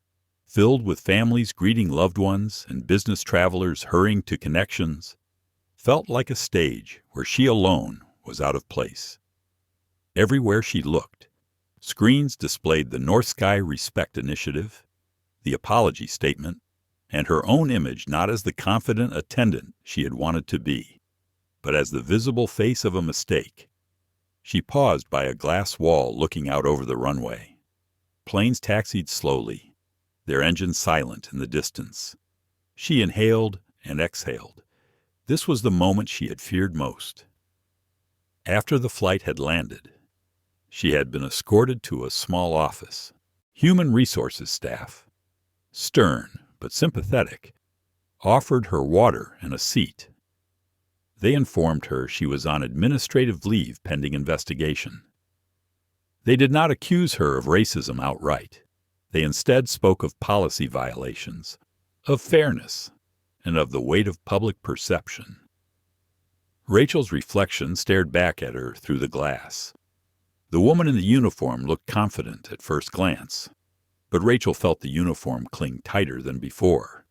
filled with families greeting loved ones and business travelers hurrying to connections, felt like a stage where she alone was out of place. Everywhere she looked, screens displayed the North Sky Respect Initiative, the apology statement, and her own image not as the confident attendant she had wanted to be, but as the visible face of a mistake. She paused by a glass wall looking out over the runway. Planes taxied slowly, their engines silent in the distance. She inhaled and exhaled. This was the moment she had feared most. After the flight had landed, she had been escorted to a small office. Human resources staff, stern but sympathetic, offered her water and a seat. They informed her she was on administrative leave pending investigation. They did not accuse her of racism outright. They instead spoke of policy violations, of fairness, and of the weight of public perception. Rachel's reflection stared back at her through the glass. The woman in the uniform looked confident at first glance, but Rachel felt the uniform cling tighter than before.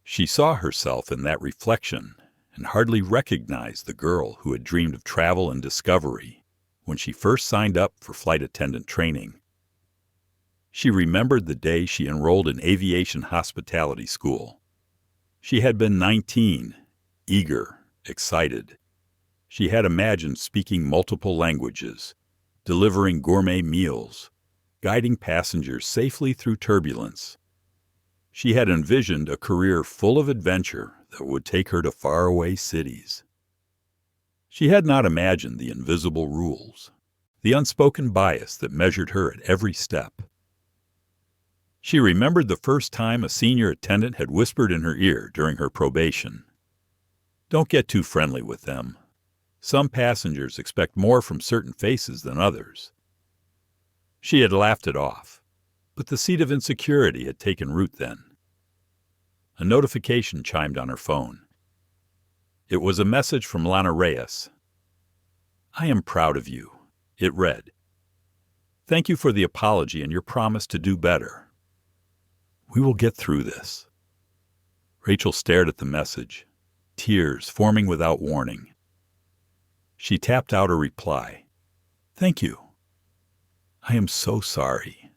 She saw herself in that reflection and hardly recognized the girl who had dreamed of travel and discovery when she first signed up for flight attendant training. She remembered the day she enrolled in aviation hospitality school. She had been 19, eager, excited. She had imagined speaking multiple languages, delivering gourmet meals, guiding passengers safely through turbulence. She had envisioned a career full of adventure that would take her to faraway cities. She had not imagined the invisible rules, the unspoken bias that measured her at every step. She remembered the first time a senior attendant had whispered in her ear during her probation. Don't get too friendly with them. Some passengers expect more from certain faces than others. She had laughed it off, but the seed of insecurity had taken root then. A notification chimed on her phone. It was a message from Lana Reyes. "I am proud of you," it read. "Thank you for the apology and your promise to do better. We will get through this." Rachel stared at the message, tears forming without warning. She tapped out a reply. "Thank you. I am so sorry.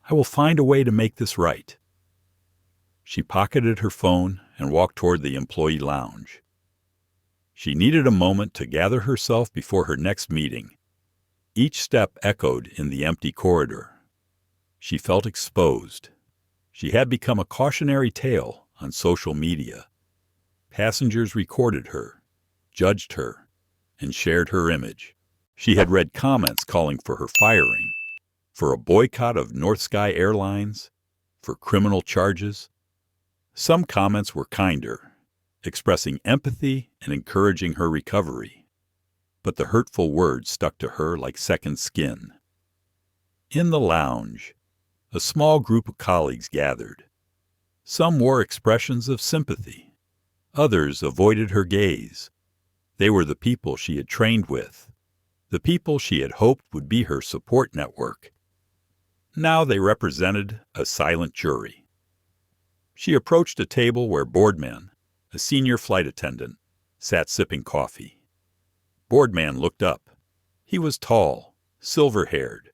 I will find a way to make this right." She pocketed her phone and walked toward the employee lounge. She needed a moment to gather herself before her next meeting. Each step echoed in the empty corridor. She felt exposed. She had become a cautionary tale on social media. Passengers recorded her, judged her, and shared her image. She had read comments calling for her firing, for a boycott of North Sky Airlines, for criminal charges. Some comments were kinder, expressing empathy and encouraging her recovery. But the hurtful words stuck to her like second skin. In the lounge, a small group of colleagues gathered. Some wore expressions of sympathy. Others avoided her gaze. They were the people she had trained with, the people she had hoped would be her support network. Now they represented a silent jury. She approached a table where Boardman, a senior flight attendant, sat sipping coffee. Boardman looked up. He was tall, silver-haired,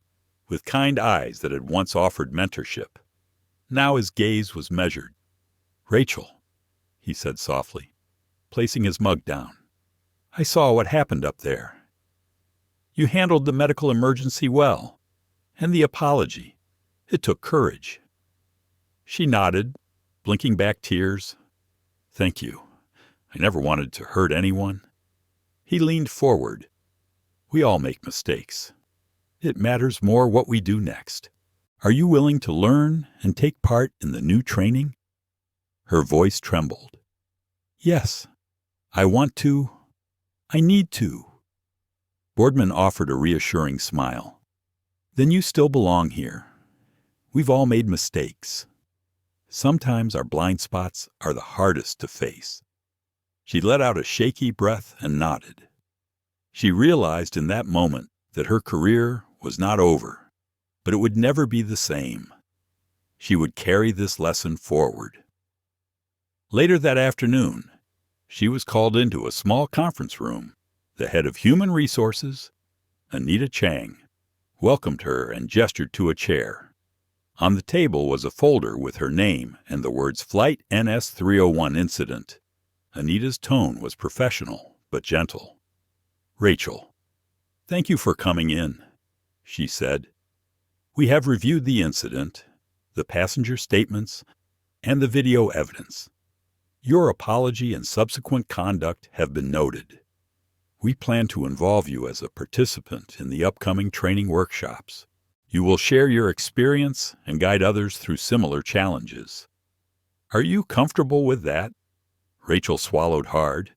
with kind eyes that had once offered mentorship. Now his gaze was measured. "Rachel," he said softly, placing his mug down. "I saw what happened up there. You handled the medical emergency well, and the apology. It took courage." She nodded, blinking back tears. "Thank you. I never wanted to hurt anyone." He leaned forward. "We all make mistakes. It matters more what we do next. Are you willing to learn and take part in the new training?" Her voice trembled. "Yes. I want to. I need to." Boardman offered a reassuring smile. "Then you still belong here. We've all made mistakes. Sometimes our blind spots are the hardest to face." She let out a shaky breath and nodded. She realized in that moment that her career was not over, but it would never be the same. She would carry this lesson forward. Later that afternoon, she was called into a small conference room. The head of Human Resources, Anita Chang, welcomed her and gestured to a chair. On the table was a folder with her name and the words Flight NS-301 Incident. Anita's tone was professional, but gentle. "Rachel, thank you for coming in," she said. "We have reviewed the incident, the passenger statements, and the video evidence. Your apology and subsequent conduct have been noted. We plan to involve you as a participant in the upcoming training workshops. You will share your experience and guide others through similar challenges. Are you comfortable with that?" Rachel swallowed hard.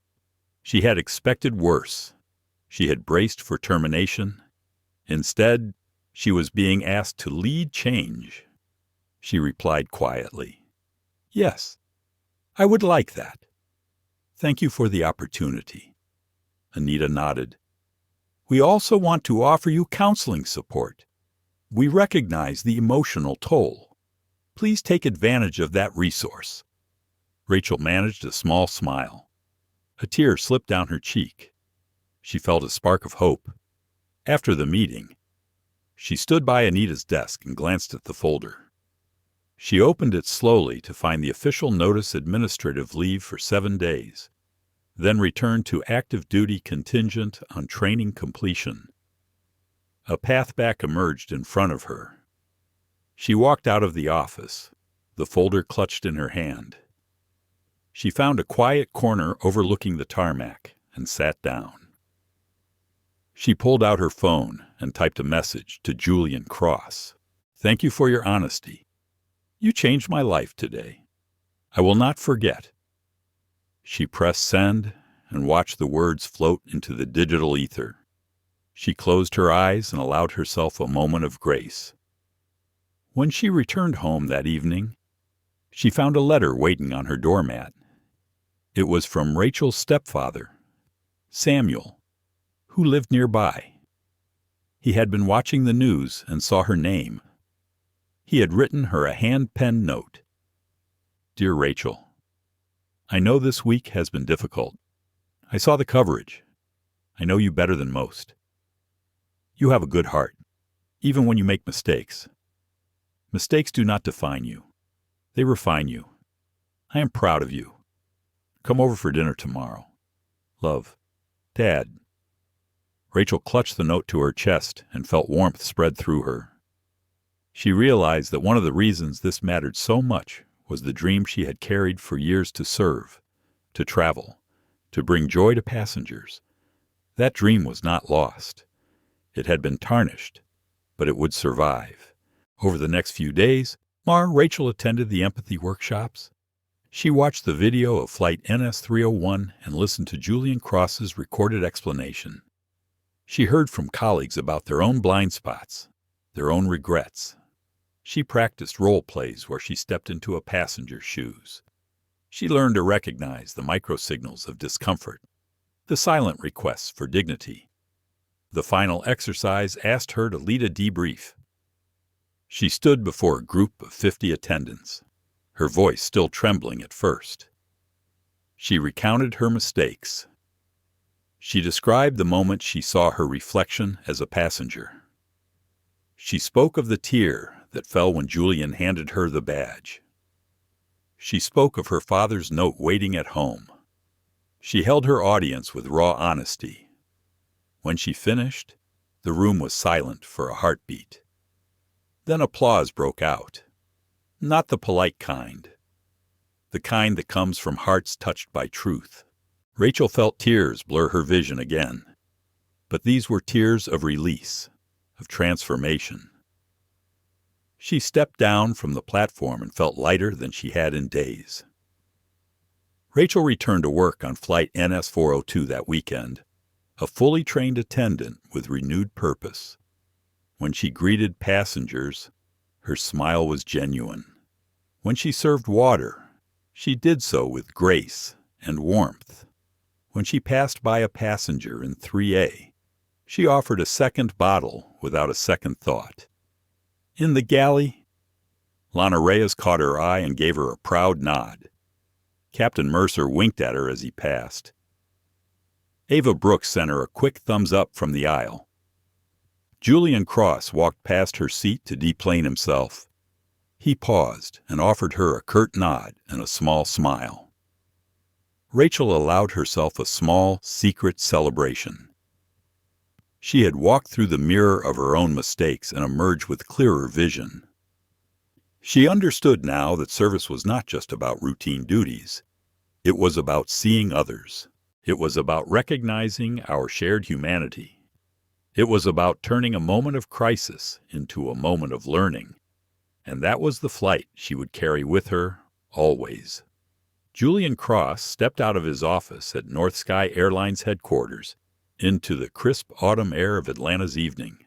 She had expected worse. She had braced for termination. Instead, she was being asked to lead change. She replied quietly, "Yes, I would like that. Thank you for the opportunity." Anita nodded. "We also want to offer you counseling support. We recognize the emotional toll. Please take advantage of that resource." Rachel managed a small smile. A tear slipped down her cheek. She felt a spark of hope. After the meeting, she stood by Anita's desk and glanced at the folder. She opened it slowly to find the official notice administrative leave for 7 days, then returned to active duty contingent on training completion. A path back emerged in front of her. She walked out of the office, the folder clutched in her hand. She found a quiet corner overlooking the tarmac and sat down. She pulled out her phone and typed a message to Julian Cross. "Thank you for your honesty. You changed my life today. I will not forget." She pressed send and watched the words float into the digital ether. She closed her eyes and allowed herself a moment of grace. When she returned home that evening, she found a letter waiting on her doormat. It was from Rachel's stepfather, Samuel, who lived nearby. He had been watching the news and saw her name. He had written her a hand-penned note. Dear Rachel, I know this week has been difficult. I saw the coverage. I know you better than most. You have a good heart, even when you make mistakes. Mistakes do not define you. They refine you. I am proud of you. Come over for dinner tomorrow. Love, Dad. Rachel clutched the note to her chest and felt warmth spread through her. She realized that one of the reasons this mattered so much was the dream she had carried for years to serve, to travel, to bring joy to passengers. That dream was not lost. It had been tarnished, but it would survive. Over the next few days, Rachel attended the empathy workshops. She watched the video of Flight NS-301 and listened to Julian Cross's recorded explanation. She heard from colleagues about their own blind spots, their own regrets. She practiced role plays where she stepped into a passenger's shoes. She learned to recognize the microsignals of discomfort, the silent requests for dignity. The final exercise asked her to lead a debrief. She stood before a group of 50 attendants, her voice still trembling at first. She recounted her mistakes. She described the moment she saw her reflection as a passenger. She spoke of the tear that fell when Julian handed her the badge. She spoke of her father's note waiting at home. She held her audience with raw honesty. When she finished, the room was silent for a heartbeat. Then applause broke out. Not the polite kind. The kind that comes from hearts touched by truth. Rachel felt tears blur her vision again. But these were tears of release, of transformation. She stepped down from the platform and felt lighter than she had in days. Rachel returned to work on Flight NS-402 that weekend, a fully trained attendant with renewed purpose. When she greeted passengers, her smile was genuine. When she served water, she did so with grace and warmth. When she passed by a passenger in 3A, she offered a second bottle without a second thought. In the galley, Lana Reyes caught her eye and gave her a proud nod. Captain Mercer winked at her as he passed. Ava Brooks sent her a quick thumbs up from the aisle. Julian Cross walked past her seat to deplane himself. He paused and offered her a curt nod and a small smile. Rachel allowed herself a small, secret celebration. She had walked through the mirror of her own mistakes and emerged with clearer vision. She understood now that service was not just about routine duties. It was about seeing others. It was about recognizing our shared humanity. It was about turning a moment of crisis into a moment of learning. And that was the flight she would carry with her, always. Julian Cross stepped out of his office at North Sky Airlines headquarters into the crisp autumn air of Atlanta's evening.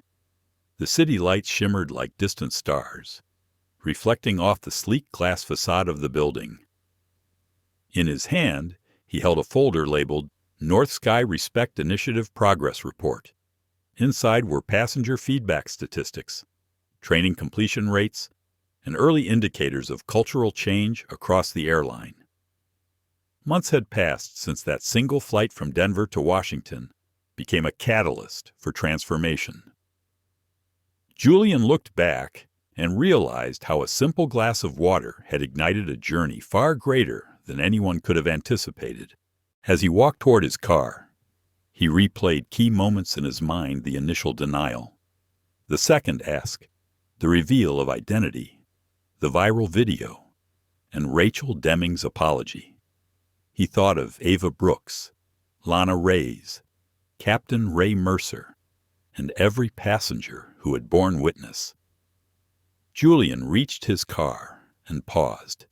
The city lights shimmered like distant stars, reflecting off the sleek glass facade of the building. In his hand, he held a folder labeled North Sky Respect Initiative Progress Report. Inside were passenger feedback statistics, training completion rates, and early indicators of cultural change across the airline. Months had passed since that single flight from Denver to Washington became a catalyst for transformation. Julian looked back and realized how a simple glass of water had ignited a journey far greater than anyone could have anticipated. As he walked toward his car, he replayed key moments in his mind: the initial denial, the second ask, the reveal of identity, the viral video, and Rachel Deming's apology. He thought of Ava Brooks, Lana Reyes, Captain Ray Mercer, and every passenger who had borne witness. Julian reached his car and paused.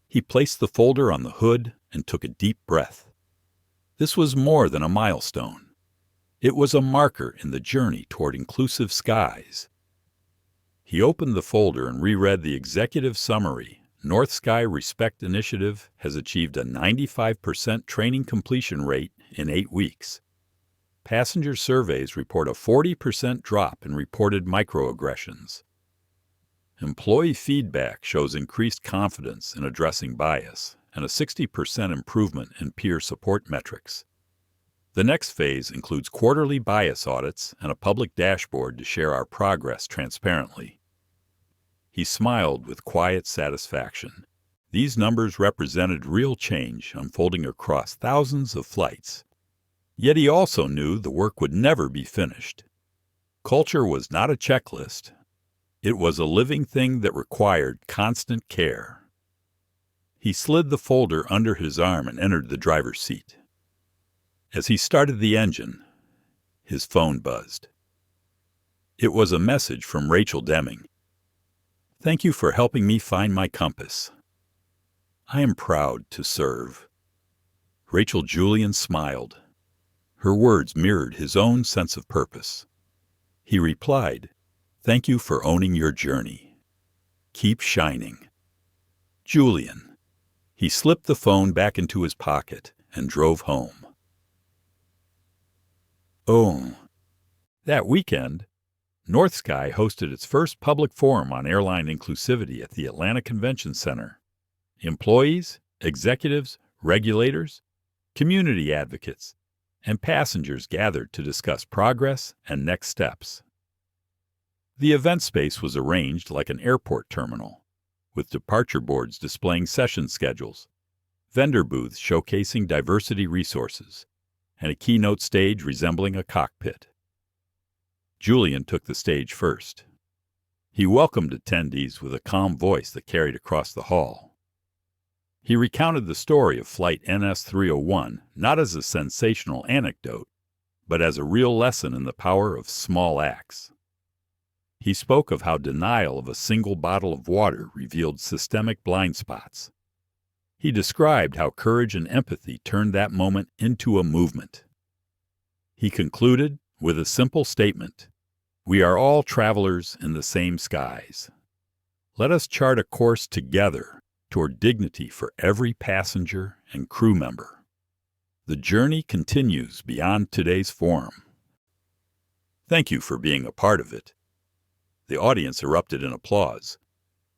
He placed the folder on the hood and took a deep breath. This was more than a milestone. It was a marker in the journey toward inclusive skies. He opened the folder and reread the executive summary. North Sky Respect Initiative has achieved a 95% training completion rate in 8 weeks. Passenger surveys report a 40% drop in reported microaggressions. Employee feedback shows increased confidence in addressing bias and a 60% improvement in peer support metrics. The next phase includes quarterly bias audits and a public dashboard to share our progress transparently. He smiled with quiet satisfaction. These numbers represented real change unfolding across thousands of flights. Yet he also knew the work would never be finished. Culture was not a checklist. It was a living thing that required constant care. He slid the folder under his arm and entered the driver's seat. As he started the engine, his phone buzzed. It was a message from Rachel Deming. "Thank you for helping me find my compass. I am proud to serve." Rachel Julian smiled. Her words mirrored his own sense of purpose. He replied, "Thank you for owning your journey. Keep shining. Julian." He slipped the phone back into his pocket and drove home. Oh, that weekend, North Sky hosted its first public forum on airline inclusivity at the Atlanta Convention Center. Employees, executives, regulators, community advocates, and passengers gathered to discuss progress and next steps. The event space was arranged like an airport terminal, with departure boards displaying session schedules, vendor booths showcasing diversity resources, and a keynote stage resembling a cockpit. Julian took the stage first. He welcomed attendees with a calm voice that carried across the hall. He recounted the story of Flight NS-301 not as a sensational anecdote, but as a real lesson in the power of small acts. He spoke of how denial of a single bottle of water revealed systemic blind spots. He described how courage and empathy turned that moment into a movement. He concluded with a simple statement: "We are all travelers in the same skies. Let us chart a course together toward dignity for every passenger and crew member. The journey continues beyond today's forum." Thank you for being a part of it. The audience erupted in applause.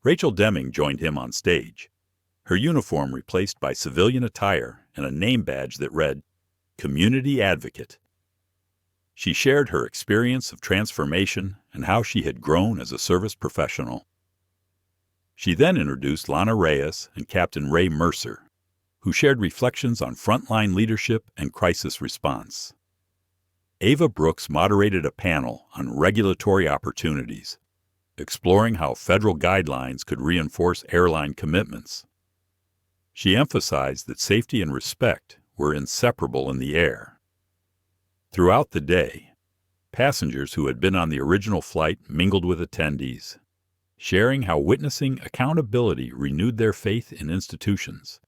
Rachel Deming joined him on stage, her uniform replaced by civilian attire and a name badge that read, "Community Advocate." She shared her experience of transformation and how she had grown as a service professional. She then introduced Lana Reyes and Captain Ray Mercer, who shared reflections on frontline leadership and crisis response. Ava Brooks moderated a panel on regulatory opportunities, exploring how federal guidelines could reinforce airline commitments. She emphasized that safety and respect were inseparable in the air. Throughout the day, passengers who had been on the original flight mingled with attendees, sharing how witnessing accountability renewed their faith in institutions.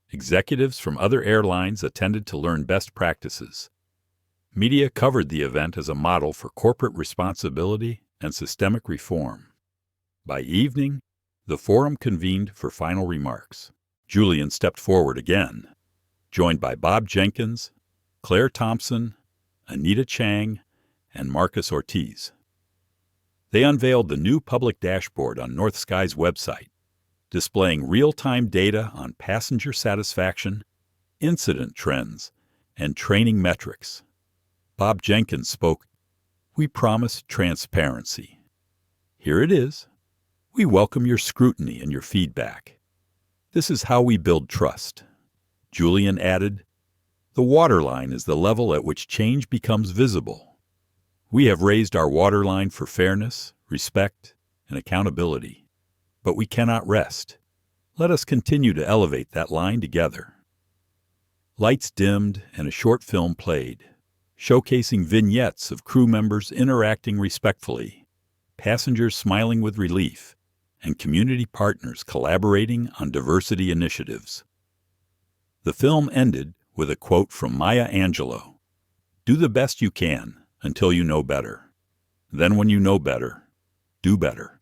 Executives from other airlines attended to learn best practices. Media covered the event as a model for corporate responsibility and systemic reform. By evening, the forum convened for final remarks. Julian stepped forward again, joined by Bob Jenkins, Claire Thompson, Anita Chang, and Marcus Ortiz. They unveiled the new public dashboard on North Sky's website, displaying real-time data on passenger satisfaction, incident trends, and training metrics. Bob Jenkins spoke, "We promise transparency. Here it is. We welcome your scrutiny and your feedback. This is how we build trust." Julian added, "The waterline is the level at which change becomes visible. We have raised our waterline for fairness, respect, and accountability, but we cannot rest. Let us continue to elevate that line together." Lights dimmed and a short film played, showcasing vignettes of crew members interacting respectfully, passengers smiling with relief, and community partners collaborating on diversity initiatives. The film ended with a quote from Maya Angelou. "Do the best you can until you know better. Then when you know better, do better."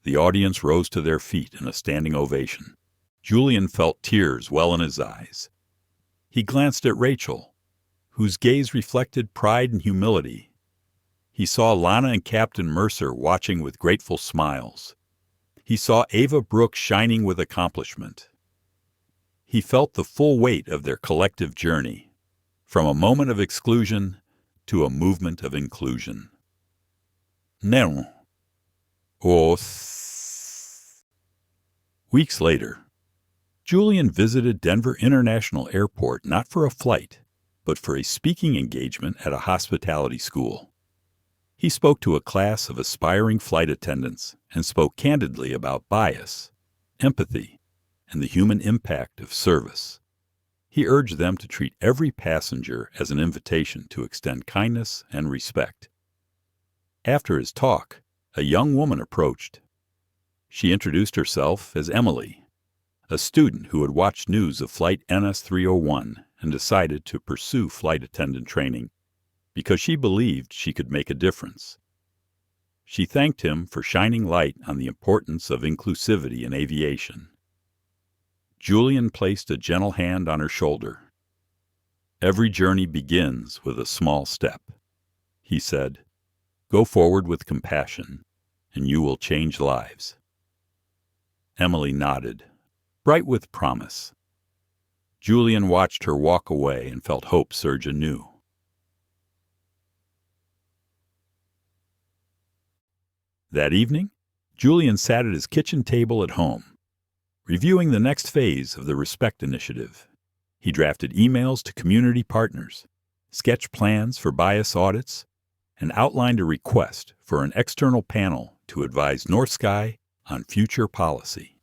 The audience rose to their feet in a standing ovation. Julian felt tears well in his eyes. He glanced at Rachel, whose gaze reflected pride and humility. He saw Lana and Captain Mercer watching with grateful smiles. He saw Ava Brooks shining with accomplishment. He felt the full weight of their collective journey, from a moment of exclusion to a movement of inclusion. Non. Weeks later, Julian visited Denver International Airport not for a flight, but for a speaking engagement at a hospitality school. He spoke to a class of aspiring flight attendants and spoke candidly about bias, empathy, and the human impact of service. He urged them to treat every passenger as an invitation to extend kindness and respect. After his talk, a young woman approached. She introduced herself as Emily, a student who had watched news of Flight NS-301 and decided to pursue flight attendant training because she believed she could make a difference. She thanked him for shining light on the importance of inclusivity in aviation. Julian placed a gentle hand on her shoulder. "Every journey begins with a small step," he said. "Go forward with compassion, and you will change lives." Emily nodded, bright with promise. Julian watched her walk away and felt hope surge anew. That evening, Julian sat at his kitchen table at home, reviewing the next phase of the Respect Initiative. He drafted emails to community partners, sketched plans for bias audits, and outlined a request for an external panel to advise North Sky on future policy.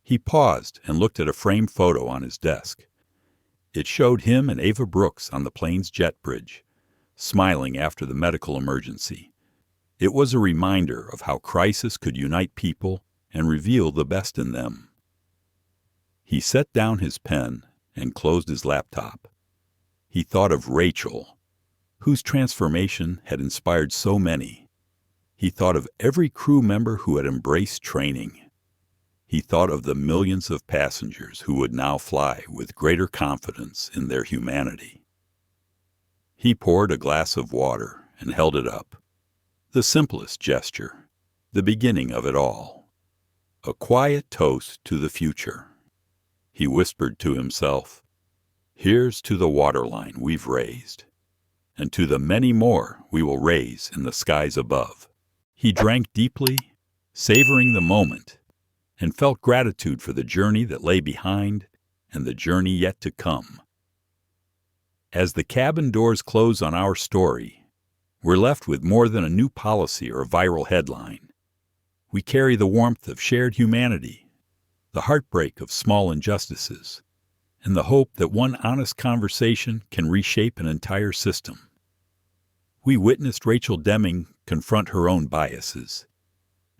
He paused and looked at a framed photo on his desk. It showed him and Ava Brooks on the plane's jet bridge, smiling after the medical emergency. It was a reminder of how crisis could unite people and reveal the best in them. He set down his pen and closed his laptop. He thought of Rachel, whose transformation had inspired so many. He thought of every crew member who had embraced training. He thought of the millions of passengers who would now fly with greater confidence in their humanity. He poured a glass of water and held it up. The simplest gesture, the beginning of it all. A quiet toast to the future. He whispered to himself, "Here's to the waterline we've raised, and to the many more we will raise in the skies above." He drank deeply, savoring the moment, and felt gratitude for the journey that lay behind and the journey yet to come. As the cabin doors close on our story, we're left with more than a new policy or a viral headline. We carry the warmth of shared humanity, the heartbreak of small injustices, and the hope that one honest conversation can reshape an entire system. We witnessed Rachel Deming confront her own biases,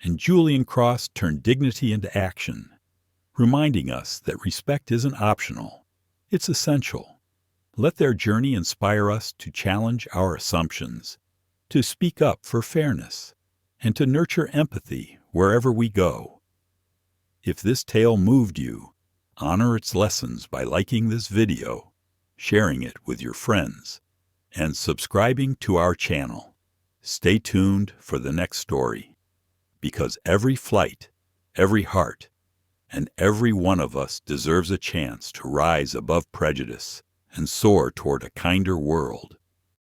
and Julian Cross turned dignity into action, reminding us that respect isn't optional, it's essential. Let their journey inspire us to challenge our assumptions, to speak up for fairness, and to nurture empathy wherever we go. If this tale moved you, honor its lessons by liking this video, sharing it with your friends, and subscribing to our channel. Stay tuned for the next story, because every flight, every heart, and every one of us deserves a chance to rise above prejudice and soar toward a kinder world.